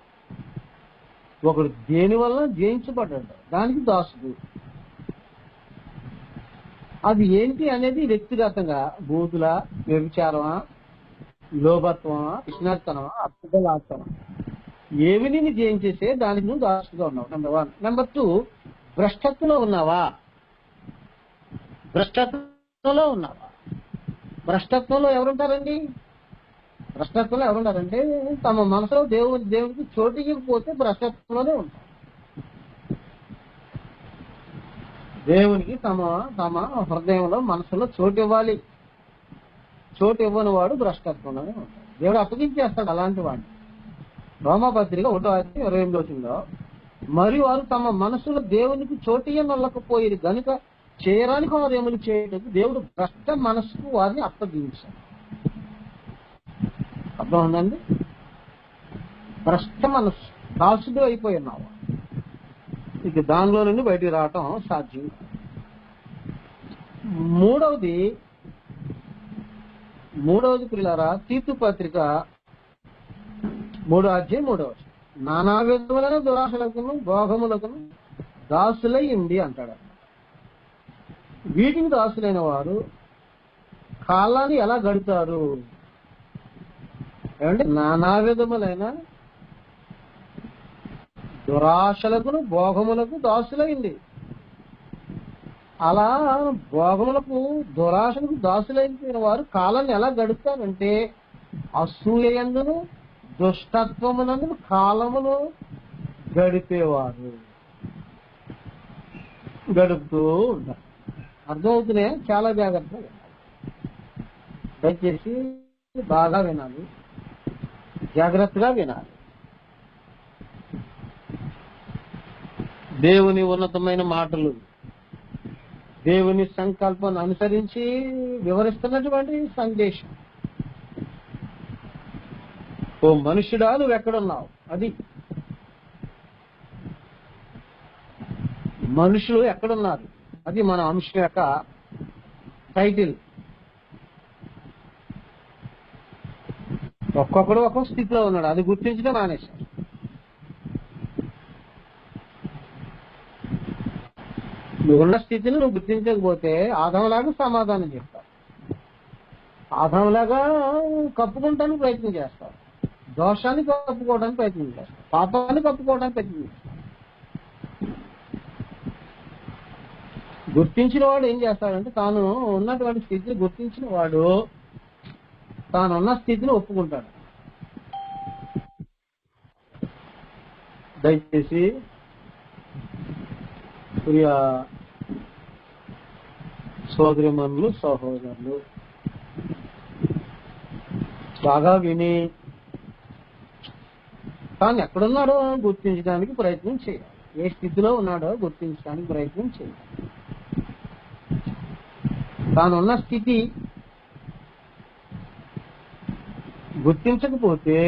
ఒకడు దేని వలన జయించబడ్డాడు, దానికి దాసుడు. అది ఏంటి అనేది వ్యక్తిగతంగా బూతుల, వ్యభిచారమా, లోభత్వమా, కృష్ణార్తనమా, అర్థలాస్తమా, ఏమి నేను జయించేసే దానికి నువ్వు దాసుడుగా ఉన్నావు. నెంబర్ 1. నెంబర్ 2, భ్రష్టత్వంలో ఉన్నావా? భ్రష్టత్వంలో ఎవరుంటారండి? ఎవరుంటారంటే తమ మనసులో దేవుడికి చోటు ఇవ్వకపోతే భ్రష్టత్వంలోనే ఉంటారు. దేవునికి తమ హృదయంలో మనసులో చోటు ఇవ్వాలి. చోటు ఇవ్వని వాడు భ్రష్టత్వంలోనే ఉంటాడు. దేవుడు అప్పగించేస్తాడు అలాంటి వాడిని. రోమాపత్రిక 1:28 మరియు వారు తమ మనసులో దేవునికి చోటు ఇవ్వనొల్లకపోయేది గనుక చేయరాని కార్యములు చేయటకు దేవుడు భ్రష్ట మనసుకు వారిని అప్పగించాడు. అర్థం ఉందండి? భ్రష్ట మనసు, దాసుడు అయిపోయి ఉన్నావు. ఇక దానిలో నుండి బయటికి రావటం సాధ్యం. మూడవది పిల్లరా, తీతు పత్రిక 3:3 నానా విధములైన దురాశలకును భోగములకును దాసులై ఉంది అంటాడు. వీటికి దాసులైన వారు కాలాన్ని ఎలా గడుపుతారు? ఏమంటే నానా విధములైన దురాశలకును భోగములకు దాసులైంది. అలా భోగములకు దురాశలకు దాసులైన వారు కాలాన్ని ఎలా గడుపుతారంటే అసూయయందును దుష్టత్వమునందు కాలమును గడుపుతూ ఉంటారు. అర్థమవుతున్నాయా? చాలా జాగ్రత్తగా వినాలి, దయచేసి బాగా వినాలి, జాగ్రత్తగా వినాలి. దేవుని ఉన్నతమైన మాటలు, దేవుని సంకల్పాన్ని అనుసరించి వివరిస్తున్నటువంటి సందేశం. ఓ మనుషుడా, నువ్వు ఎక్కడున్నావు? అది మనుషులు ఎక్కడున్నారు, అది మన అంశం యొక్క టైటిల్. ఒక్కొక్కడు ఒక్కొక్క స్థితిలో ఉన్నాడు, అది గుర్తించడం మానేశారు. నువ్వున్న స్థితిని నువ్వు గుర్తించకపోతే ఆదాంలాగా సమాధానం చెప్తావు, ఆదాంలాగా కప్పుకుంటానికి ప్రయత్నం చేస్తావు, దోషాన్ని కప్పుకోవడానికి ప్రయత్నం చేస్తావు, పాపాన్ని కప్పుకోవడానికి ప్రయత్నం చేస్తావు. గుర్తించిన వాడు ఏం చేస్తాడంటే తాను ఉన్నటువంటి స్థితిని గుర్తించిన వాడు తానున్న స్థితిని ఒప్పుకుంటాడు. దయచేసి ప్రియ సోదరిమణులు సహోదరులు బాగా విని తాను ఎక్కడున్నాడో గుర్తించడానికి ప్రయత్నం చేయాలి, ఏ స్థితిలో ఉన్నాడో గుర్తించడానికి ప్రయత్నం చేయాలి. తానున్న స్థితి గుర్తించకపోతే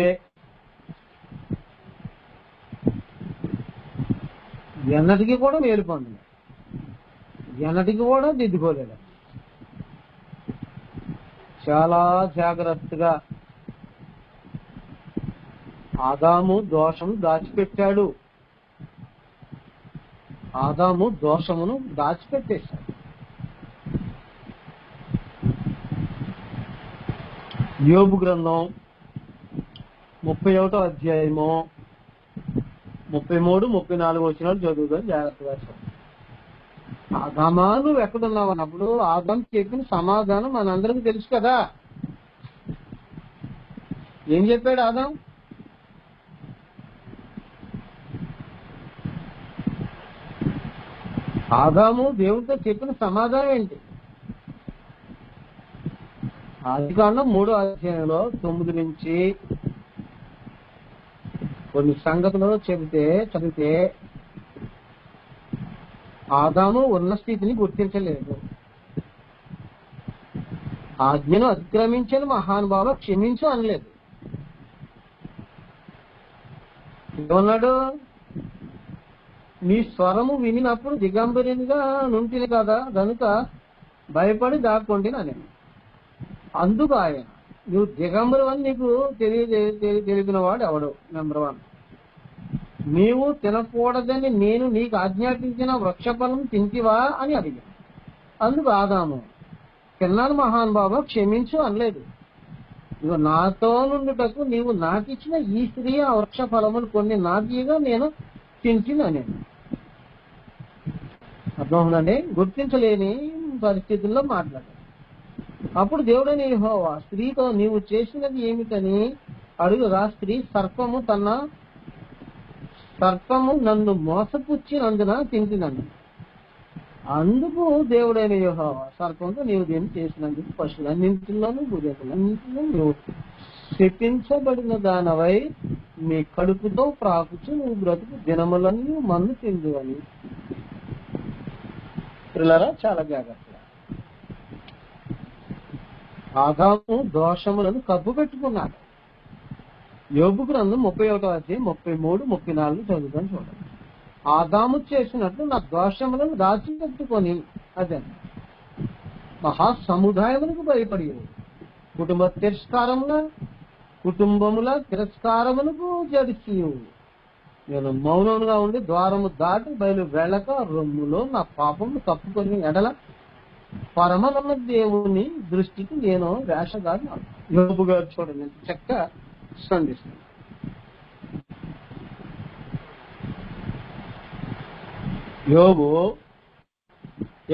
ఎన్నటికీ కూడా మేలు పొందలేదు, ఎన్నటికీ కూడా దిద్దుకోలేదు. చాలా జాగ్రత్తగా ఆదాము దోషము దాచిపెట్టాడు, ఆదాము దోషమును దాచిపెట్టేశాడు. యోబు గ్రంథం 31వ అధ్యాయము 33, 34 వచనాలు చదువుతాను, జాగ్రత్తగా చదువు. ఆదామా నువ్వు ఎక్కడున్నావు అన్నప్పుడు ఆదాం చెప్పిన సమాధానం మనందరికీ తెలుసు కదా. ఏం చెప్పాడు ఆదాం? ఆదాము దేవుడితో చెప్పిన సమాధానం ఏంటి? ఆదికాండం 3వ అధ్యాయంలో 9 నుంచి కొన్ని సంగతులు చదివితే ఆదాము ఉన్న స్థితిని గుర్తించలేదు, ఆజ్ఞను అతిక్రమించిన మహానుభావ క్షమించు అనలేదు. ఏమన్నాడు? నీ స్వరము వినినప్పుడు దిగంబరినిగా నుంటిని కదా, కనుక భయపడి దాక్కోండి అని. అందుకు ఆయన నువ్వు దిగంబరు అని నీకు తెలిపిన వాడు ఎవడు? నెంబర్ 1, నీవు తినకూడదని నేను నీకు ఆజ్ఞాపించిన వృక్షఫలం తింటివా అని అడిగాను. అందుకు ఆదాము తిన్నాను మహానుభావ క్షమించు అనలేదు. నువ్వు నాతో నుండుటకు నీవు నాకిచ్చిన ఈ స్త్రీ ఆ వృక్ష ఫలములు కొన్ని నాకీగా నేను తింటినని. అర్థమవుతుందండి? గుర్తించలేని పరిస్థితుల్లో మాట్లాడారు. అప్పుడు దేవుడైన యెహోవా స్త్రీతో నీవు చేసినది ఏమిటని అడుగుగా స్త్రీ సర్పము నన్ను మోసపుచ్చినందున తింటున్నాను. అందుకు దేవుడైన యెహోవా సర్పంతో నీవు దేని చేసినందుకు పశువులన్నింటిలోనూ గుర్రెలన్నింటిలో నువ్వు శపించబడిన దానవై నీ కడుపుతో ప్రాకుచు నువ్వు బ్రతుకు దినములన్నీ మన్ను తిందు అని. పిల్లరా చాలా జాగ్రత్త. ఆదాము దోషములను కప్పు పెట్టుకున్నాడు. యోబు గ్రంథం 31వ అధ్యాయం 33, 34 చదువుతాను చూడండి. ఆదాము చేసినట్లు నా దోషములను దాచిపెట్టుకొని అదే మహాసముదాయములకు భయపడి కుటుంబముల తిరస్కారములకు జడిసి నేను మౌనంగా ఉండి ద్వారము దాటి బయలు వెళ్ళక రొమ్ములో నా పాపము కప్పుకొని ఎడల పరమనన్న దేవుని దృష్టికి నేను వేషగాను. యోబు గారు చూడండి ఎంత చక్కగా స్పందిస్తుంది. యోబు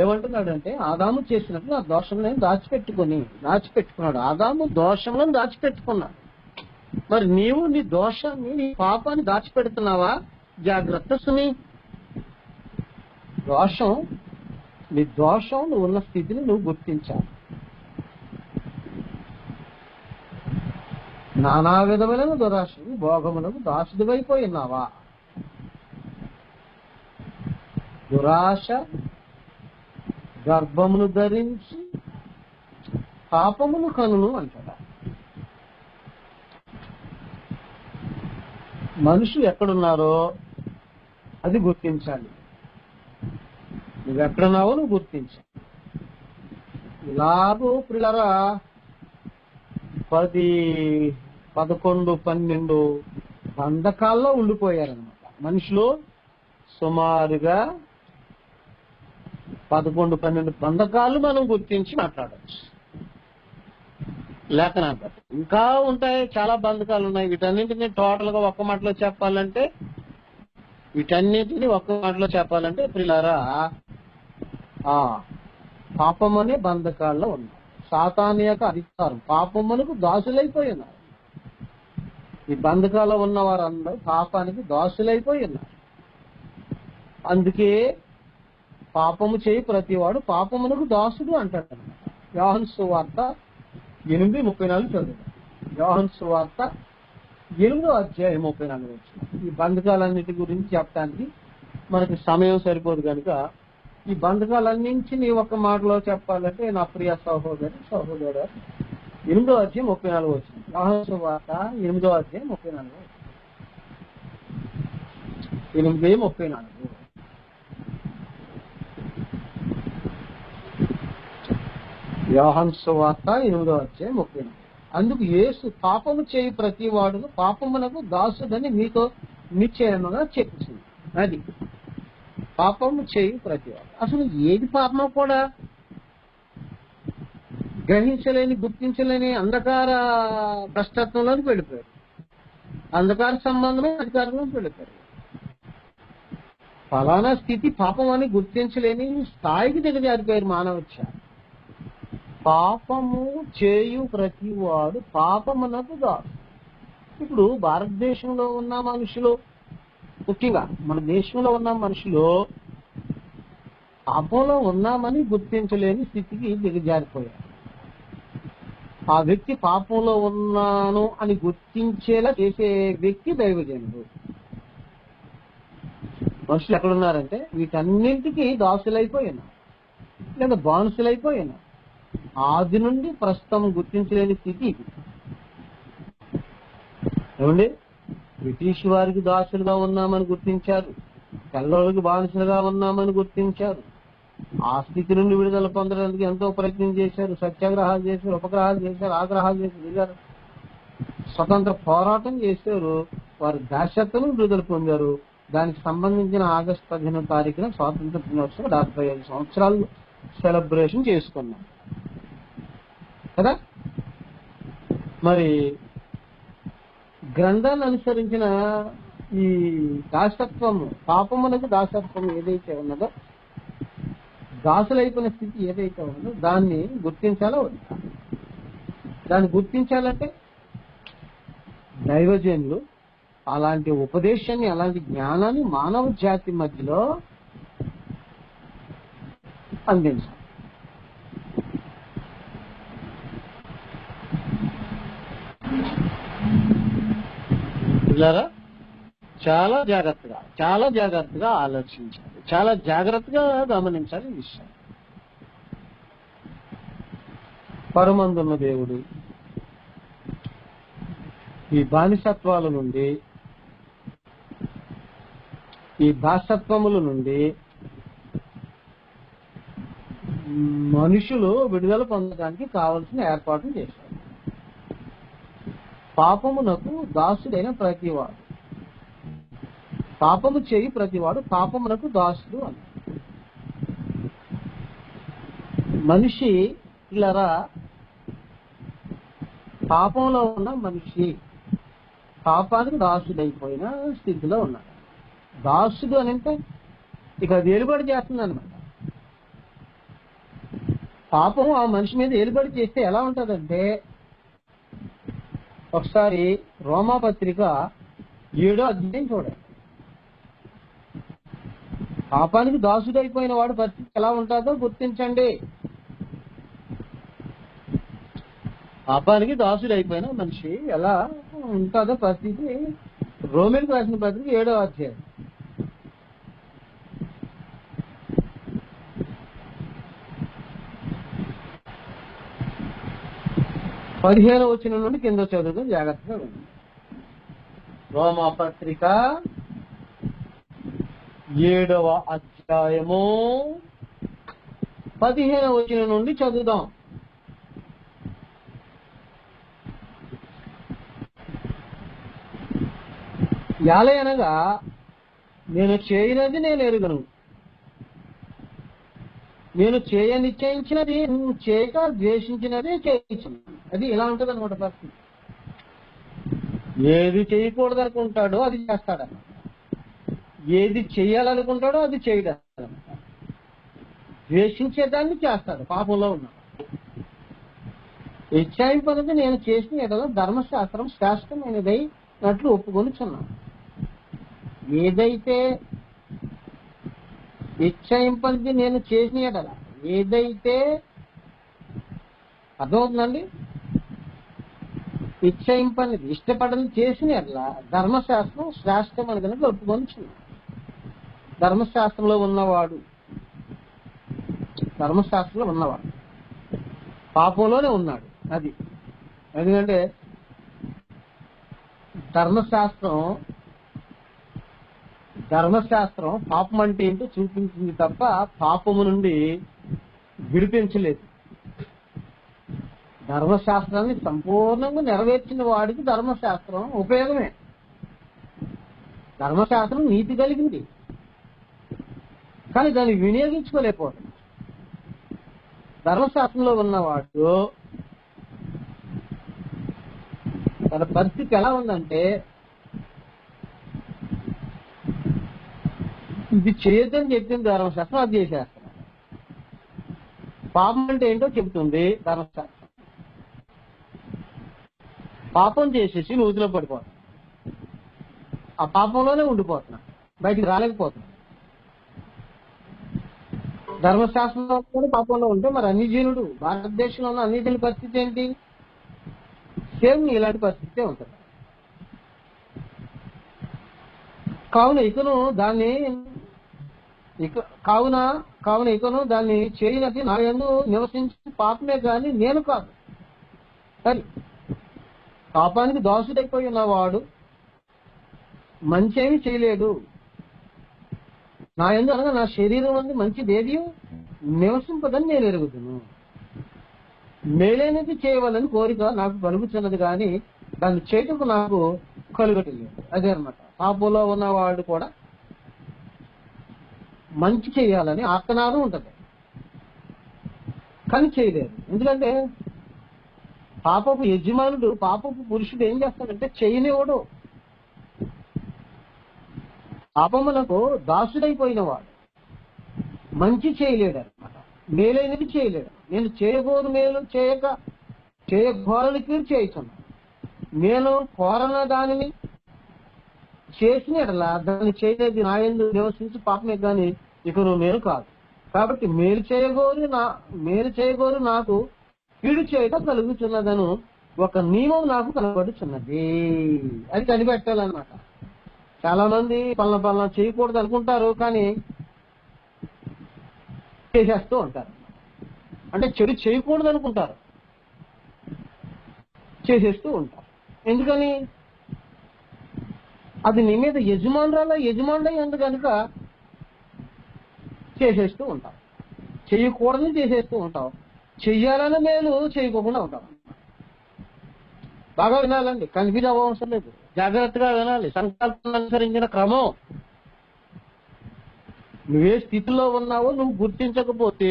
ఏమంటున్నాడంటే ఆదాము చేసినట్లు నా దోషములను దాచిపెట్టుకున్నాడు. ఆదాము దోషములను దాచిపెట్టుకున్నాడు. మరి నీవు నీ దోషాన్ని నీ పాపాన్ని దాచిపెడుతున్నావా? జాగ్రత్త సుమి. నీ దోషం నువ్వు ఉన్న స్థితిని నువ్వు గుర్తించాలి. నానా విధమైన దురాశలు భోగములకు దాసుడివైపోయినావా? దురాశ గర్భమును ధరించి పాపమును కనును అంటాడా. మనుషులు ఎక్కడున్నారో అది గుర్తించాలి. నువ్వెక్కడున్నావో నువ్వు గుర్తించాలి. ఇలాగూ పిల్లరా 10, 11, 12 బంధకాల్లో ఉండిపోయారనమాట. మనుషులు సుమారుగా 11, 12 బంధకాలు మనం గుర్తించి మాట్లాడచ్చు. లేఖనాలు ఇంకా ఉంటాయి, చాలా బంధకాలు ఉన్నాయి. వీటన్నింటినీ టోటల్ గా ఒక్క మాటలో చెప్పాలంటే పిల్లరా పాపం అనే బంధకాల్లో ఉన్నారు. సాతాను యొక్క అధికారం, పాపమునకు దాసులైపోయి ఉన్నారు. ఈ బంధకాల్లో ఉన్న వారందరూ పాపానికి దాసులైపోయి ఉన్నారు. అందుకే పాపము చేయి ప్రతివాడు పాపమునకు దాసుడు అంటాడు అన్నమాట. యోహాను సువార్త 8:34 చదువు. యోహాను సువార్త 8:34. ఈ బంధకాలన్నిటి గురించి చెప్పడానికి మనకి సమయం సరిపోదు కనుక ఈ బంధకాలన్నింటినీ ఒక మాటలో చెప్పాలంటే నా ప్రియ సహోదరుడు 8:34. యోహాను సువార్త 8:34. 8:34. యోహాను సువార్త 8:34. అందుకు యేసు పాపము చేయి ప్రతి వాడును పాపమునకు దాసుడని మీతో నిశ్చయముగా చెప్పుతుంది. అది పాపము చేయి ప్రతివాడు. అసలు ఏది పాపమో కూడా గ్రహించలేని, గుర్తించలేని అంధకార భ్రష్టత్వంలోకి వెళ్ళిపోయారు. అంధకార సంబంధమే అధికారంలోకి వెళ్ళిపోయారు. ఫలానా స్థితి పాపం అని గుర్తించలేని స్థాయికి దిగజారిపోయారు మానవచ్చ. పాపము చేయు ప్రతివాడు పాపమునకు దాసు. ఇప్పుడు భారతదేశంలో ఉన్న మనుషులు, ముఖ్యంగా మన దేశంలో ఉన్న మనుషులు పాపంలో ఉన్నామని గుర్తించలేని స్థితికి దిగజారిపోయారు. ఆ వ్యక్తి పాపంలో ఉన్నాను అని గుర్తించేలా చేసే వ్యక్తి దైవజనుడు. మనుషులు ఎక్కడున్నారంటే వీటన్నింటికి దాసులైపోయినా లేదా బానిసలైపోయినా. ఆది నుండి ప్రస్తుతం గుర్తించలేని స్థితి ఇది. ఏమండి, బ్రిటిష్ వారికి దాసులుగా ఉన్నామని గుర్తించారు, తెల్లవారికి బానిసలుగా ఉన్నామని గుర్తించారు. ఆ స్థితి నుండి విడుదల పొందడానికి ఎంతో ప్రయత్నం చేశారు, సత్యాగ్రహాలు చేశారు, ఉపగ్రహాలు చేశారు, ఆగ్రహాలు చేశారు, స్వతంత్ర పోరాటం చేశారు. వారు దాస్యత్వం విడుదల పొందారు. దానికి సంబంధించిన ఆగస్టు 15వ తారీఖున స్వాతంత్ర దినోత్సవం 75 సంవత్సరాలు సెలబ్రేషన్ చేసుకున్నాం కదా. మరి గ్రంథాన్ని అనుసరించిన ఈ దాసత్వము, పాపమునకు దాసత్వం ఏదైతే ఉన్నదో, దాసులైపోయిన స్థితి ఏదైతే ఉన్నదో దాన్ని గుర్తించాలో వద్దా? దాన్ని గుర్తించాలంటే దైవజనులు అలాంటి ఉపదేశాన్ని, అలాంటి జ్ఞానాన్ని మానవ జాతి మధ్యలో అందించాలి. పిల్లరా, చాలా జాగ్రత్తగా ఆలోచించాలి, చాలా జాగ్రత్తగా గమనించాలి ఈ విషయం. పరమందున్న దేవుడు ఈ బానిసత్వాల నుండి, ఈ దాసత్వముల నుండి మనుషులు విడుదల పొందడానికి కావలసిన ఏర్పాట్లు చేశారు. పాపమునకు దాసుడైన ప్రతివాడు, పాపము చేయి ప్రతివాడు పాపమునకు దాసుడు అని. మనిషి ఇలారా, పాపంలో ఉన్న మనిషి పాపానికి దాసుడైపోయిన స్థితిలో ఉన్నాడు. దాసుడు అని అంటే ఇక ఏలుబడి చేస్తుంది అనమాట. పాపం ఆ మనిషి మీద ఏలుబడి చేస్తే ఎలా ఉంటుందంటే, ఒకసారి రోమాపత్రిక 7వ అధ్యాయం చూడండి. పాపానికి దాసుడైపోయిన వాడు పరిస్థితి ఎలా ఉంటుందో గుర్తించండి. పాపానికి దాసుడైపోయిన మనిషి ఎలా ఉంటుందో పరిస్థితి రోమిలకు రాసిన పత్రిక 7వ అధ్యాయం. పదిహేను వచనం నుండి కింద చదువుకుని జాగ్రత్తగా ఉంది. రోమాపత్రిక 7వ అధ్యాయము 15వ వచనం నుండి చదువుదాం. యాలయనగా నేను చేయనది నేను ఎరుగను, నేను చేయ నిశ్చయించినది నువ్వు చేయక ద్వేషించినదే చేయించను. అది ఇలా ఉంటుంది అనమాట పరిస్థితి. ఏది చేయకూడదు అనుకుంటాడో అది చేస్తాడన్నమాట, ఏది చేయాలనుకుంటాడో అది చేయడం, ద్వేషించేదాన్ని చేస్తాడు. పాపంలో ఉన్నాడు. ఇచ్చాయింపనది నేను చేసిన ఎడల ధర్మశాస్త్రం శ్రేష్టమైనదైనట్లు ఒప్పుకొనిచున్నాను. ఏదైతే ఇచ్చాయింపనది నేను చేసిన ఎడల, ఏదైతే అర్థమవుతుందండి, ఇచ్చాయింపనది ఇష్టపడని చేసిన ఎడల ధర్మశాస్త్రం శ్రేష్టమైనదని ఒప్పుకొనిచున్నాను. ధర్మశాస్త్రంలో ఉన్నవాడు పాపంలోనే ఉన్నాడు. అది ఎందుకంటే ధర్మశాస్త్రం పాపం అంటే ఏంటో చూపించింది తప్ప పాపము నుండి విడిపించలేదు. ధర్మశాస్త్రాన్ని సంపూర్ణంగా నెరవేర్చిన వాడికి ధర్మశాస్త్రం ఉపయోగమే. ధర్మశాస్త్రం నీతి కలిగింది, కానీ దాన్ని వినియోగించుకోలేకపోతుంది. ధర్మశాస్త్రంలో ఉన్నవాడు తన పరిస్థితి ఎలా ఉందంటే, ఇది చేయొద్దని చెప్తుంది ధర్మశాస్త్రం, అది చేసేస్తున్నాడు. పాపం అంటే ఏంటో చెబుతుంది ధర్మశాస్త్రం, పాపం చేసేసి నూతిలో పడిపోతాడు. ఆ పాపంలోనే ఉండిపోతున్నాడు, బయటికి రాలేకపోతున్నాడు. ధర్మశాస్త్రంలో కూడా పాపంలో ఉంటే మరి అన్ని జీనుడు, భారతదేశంలో ఉన్న అన్ని జీనుల పరిస్థితి ఏంటి? సేమ్ ఇలాంటి పరిస్థితే ఉంటుంది. కావున ఇకను దాన్ని చేయనది నా యందు నివసించి పాపమే కానీ నేను కాదు. సరే, పాపానికి దాసుడైపోయి ఉన్నవాడు మంచేమి చేయలేడు. నా యందు అనగా నా శరీరం అందు మంచిదేది నివసింపదని నేను ఎరుగుదును. మేలైనది చేయవాలని కోరిక నాకు కలుగుతున్నది కానీ దాన్ని చేయటకు నాకు కలుగట్లేదు. అదే అనమాట, పాపంలో ఉన్నవాడు కూడా మంచి చేయాలని ఆర్తనాదం ఉంటుంది, కానీ చేయలేరు. ఎందుకంటే పాపపు యజమానుడు, పాపపు పురుషుడు ఏం చేస్తాడంటే చేయనివాడు. పాపములకు దాసుడైపోయిన వాడు మంచి చేయలేడు అనమాట, మేలైనది చేయలేడు. నేను చేయబోదు మేలు చేయఘోరని కీడు చేయుచున్నాను. నేను కోరన దానిని చేసిన ఎడల దాన్ని చేయలేదు నా యందు నివసించి పాపమే కానీ ఇక నువ్వు మేలు కాదు. కాబట్టి మేలు చేయగోరు నాకు కీడు చేయటం కలుగుతున్నదను ఒక నియమం నాకు కనబడుచున్నది. అది కనిపెట్టాలన్నమాట. చాలా మంది పలానా చేయకూడదు అనుకుంటారు, కానీ చేసేస్తూ ఉంటారు. అంటే చెడు చేయకూడదు అనుకుంటారు, చేసేస్తూ ఉంటారు. ఎందుకని? అది నీ మీద యజమానుడై ఉంది కనుక చేసేస్తూ ఉంటావు. చేయకూడదని చేసేస్తూ ఉంటావు, చెయ్యాలని మేలు చేయకోకుండా ఉంటావు. బాగా వినాలండి, కన్ఫ్యూజ్ అవ్వవసరం లేదు, జాగ్రత్తగా వినాలి. సంకల్పం అనుసరించిన క్రమం. నువ్వే స్థితిలో ఉన్నావో నువ్వు గుర్తించకపోతే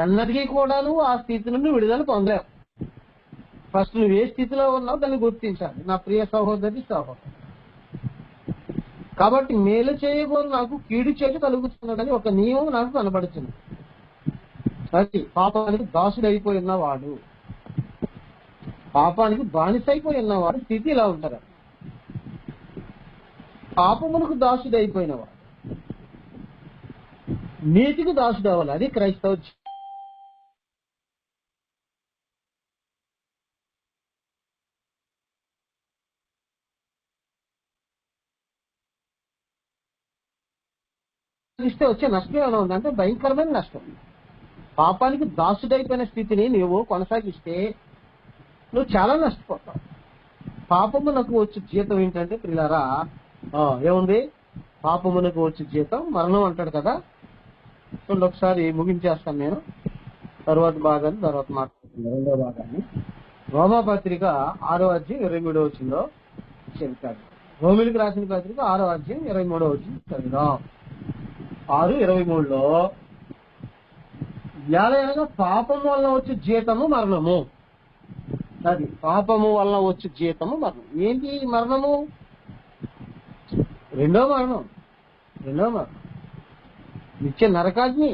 ఎన్నటికీ కూడా నువ్వు ఆ స్థితి నుండి విడుదల పొందలేవు. ఫస్ట్ నువ్వు ఏ స్థితిలో ఉన్నావు దాన్ని గుర్తించాలి, నా ప్రియ సహోదరి. కాబట్టి మేలు చేయబోరు నాకు కీడు చేటు కలుగుతున్నదని ఒక నియమం నాకు కనబడుతుంది. అది పాపానికి దాసుడైపోయి ఉన్నవాడు, పాపానికి బానిసైపోయి ఉన్నవాడు స్థితి ఇలా ఉంటారు. పాపమునకు దాసుడైపోయినవాడు నీతికి దాసుడు అవ్వాలి. అది క్రైస్తవ ఇస్తే వచ్చే నష్టం ఏమైనా ఉందంటే భయంకరమైన నష్టం. పాపానికి దాసుడైపోయిన స్థితిని నువ్వు కొనసాగిస్తే నువ్వు చాలా నష్టపోతావు. పాపమునకు వచ్చే జీతం ఏంటంటే ప్రియులారా, ఏముంది? పాపమునకు వచ్చే జీతం మరణం అంటాడు కదా. చూడండి, ఒకసారి ముగించేస్తాను నేను. తర్వాత భాగాన్ని తర్వాత మాట్లాడుతున్నాను. రెండో భాగాన్ని రోమాపత్రిక 6వ అధ్యాయం 23వ వచనంలో చెబుతాడు. రోమిలికి రాసిన పత్రిక 6వ అధ్యాయం 23వ వచనం చదువుదాం. 6:23లో ఎలాగైనా పాపం వల్ల వచ్చే జీతము మరణము. అది పాపము వల్ల వచ్చే జీతము మరణం. ఏంటి మరణము? రెండో మరణం. నిత్య నరకాగ్ని.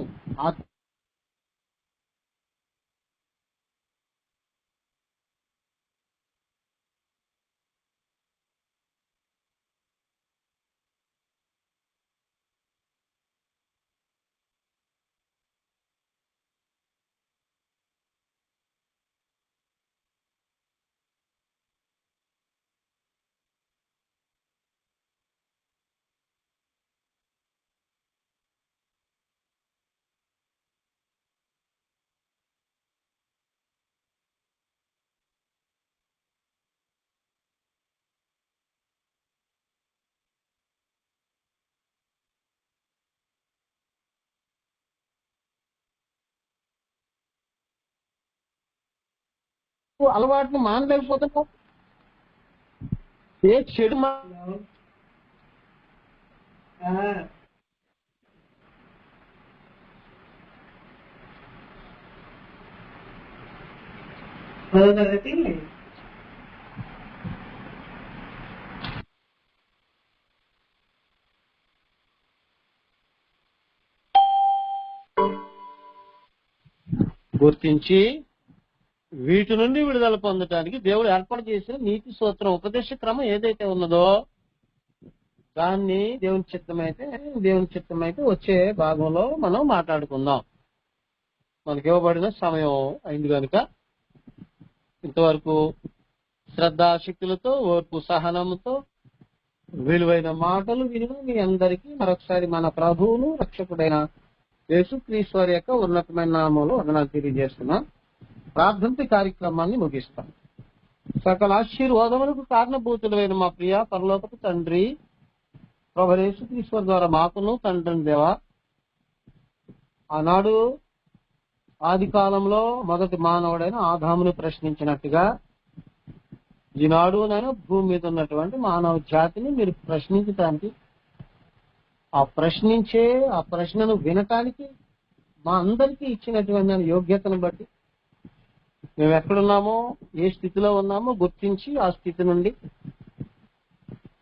అలవాటుని మానలేకపోతున్నావు. ఏ చెడు గుర్తించి వీటి నుండి విడుదల పొందడానికి దేవుడు ఏర్పాటు చేసిన నీతి సూత్రం ఉపదేశ క్రమం ఏదైతే ఉన్నదో దాన్ని దేవుని చిత్తమైతే వచ్చే భాగంలో మనం మాట్లాడుకుందాం. మనకి ఇవ్వబడిన సమయం అయింది కనుక ఇంతవరకు శ్రద్ధాశక్తులతో, ఓర్పు సహనంతో విలువైన మాటలు విని మీ అందరికీ మరొకసారి మన ప్రభువును రక్షకుడైన యేసుక్రీస్తు వారి యొక్క ఉన్నతమైన నామంలో వందనాలు తెలియజేస్తున్నాం. ప్రార్థన కార్యక్రమాన్ని ముగిస్తాం. సకల ఆశీర్వాదములకు కారణభూతులైన మా ప్రియ పరలోకపు తండ్రి, ప్రభు యేసుక్రీస్తు వారి ద్వారా మాకును తండ్రిని దేవా, ఆనాడు ఆది కాలంలో మొదటి మానవుడైన ఆదామును ప్రశ్నించినట్టుగా ఈనాడు నేను భూమి మీద ఉన్నటువంటి మానవ జాతిని మీరు ప్రశ్నించడానికి, ఆ ప్రశ్నను వినటానికి మా అందరికీ ఇచ్చినటువంటి యోగ్యతను బట్టి మేము ఎక్కడున్నామో, ఏ స్థితిలో ఉన్నామో గుర్తించి ఆ స్థితి నుండి,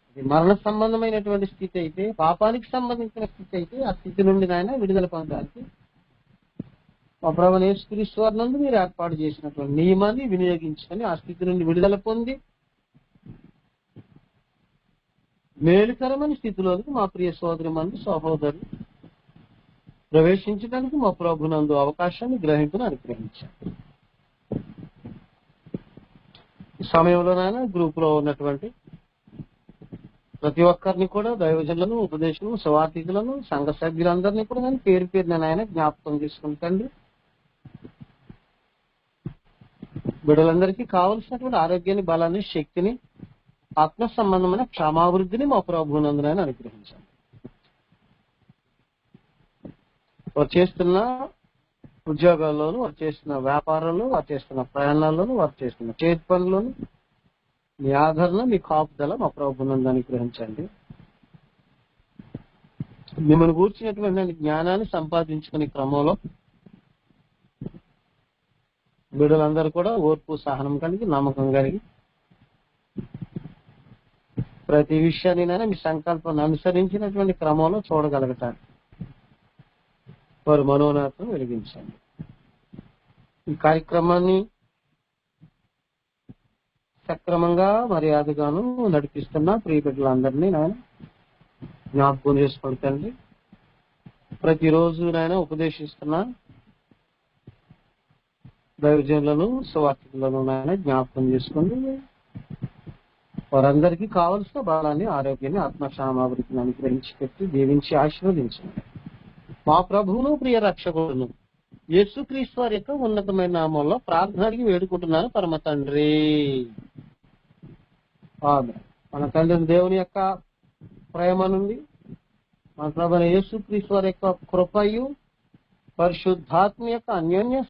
అది మరణ సంబంధమైనటువంటి స్థితి అయితే, పాపానికి సంబంధించిన స్థితి అయితే ఆ స్థితి నుండి నాయన విడుదల పొందడానికి మా ప్రభువైన యేసుక్రీస్తు వారి నుండి మీరు ఏర్పాటు చేసినటువంటి నియమాన్ని వినియోగించుకొని ఆ స్థితి నుండి విడుదల పొంది మేలుకరమైన స్థితిలోకి మా ప్రియ సహోదరులు ప్రవేశించడానికి మా ప్రభునందు అవకాశాన్ని గ్రహింపును అనుగ్రహించారు. ఈ సమయంలోనైనా గ్రూప్ లో ఉన్నటువంటి ప్రతి ఒక్కరిని కూడా, దైవజనులను, ఉపదేశులను, సువార్థికులను, సంఘ సభ్యులందరినీ కూడా నేను పేరు ఆయన జ్ఞాపకం చేసుకుంటండి. బిడ్డలందరికీ కావలసినటువంటి ఆరోగ్యాన్ని, బలాన్ని, శక్తిని, ఆత్మ సంబంధమైన క్షమాభివృద్ధిని మా ప్రభువునందునైనా అనుగ్రహించండి. వారు చేస్తున్న ఉద్యోగాల్లోనూ, వారు చేస్తున్న వ్యాపారంలో, వారు చేస్తున్న ప్రయాణాల్లోనూ, వారు చేస్తున్న చేతి పనుల్లోనూ మీ ఆదరణ, మీ కాపుదల మా ప్రభువునందు అనుగ్రహించండి. మిమ్మల్ని కూర్చున్నటువంటి జ్ఞానాన్ని సంపాదించుకునే క్రమంలో బిడ్డలందరూ కూడా ఓర్పు సహనం కలిగి, నమ్మకం కలిగి ప్రతి విషయాన్ని మీ సంకల్పాన్ని అనుసరించినటువంటి క్రమంలో చూడగలుగుతారు. వారు మనోనాథం వెలిగించండి. ఈ కార్యక్రమాన్ని సక్రమంగా, మర్యాదగాను నడిపిస్తున్న ప్రియ బిడ్డలందరినీ నాయన జ్ఞాపకం చేసుకుంటండి. ప్రతిరోజు నాయన ఉపదేశిస్తున్న దైవజనులను, సువార్థికులను నాయన జ్ఞాపకం చేసుకుని వారందరికీ కావలసిన బలాన్ని, ఆరోగ్యాన్ని, ఆత్మక్షేమాభివృద్ధిని అనుగ్రహించి పెట్టి దీవించి ఆశీర్వదించండి. మా ప్రభువును, ప్రియ రక్షకుడును యేసుక్రీస్తు వారి యొక్క ఉన్నతమైన నామంలో ప్రార్థనకి వేడుకుంటున్నాను పరమ తండ్రి. ఆమేన్. మన తండ్రి దేవుని యొక్క ప్రేమ నుండి, మన ప్రభువైన యేసుక్రీస్తు వారి యొక్క కృపయు, పరిశుద్ధాత్మ యొక్క అన్యోన్య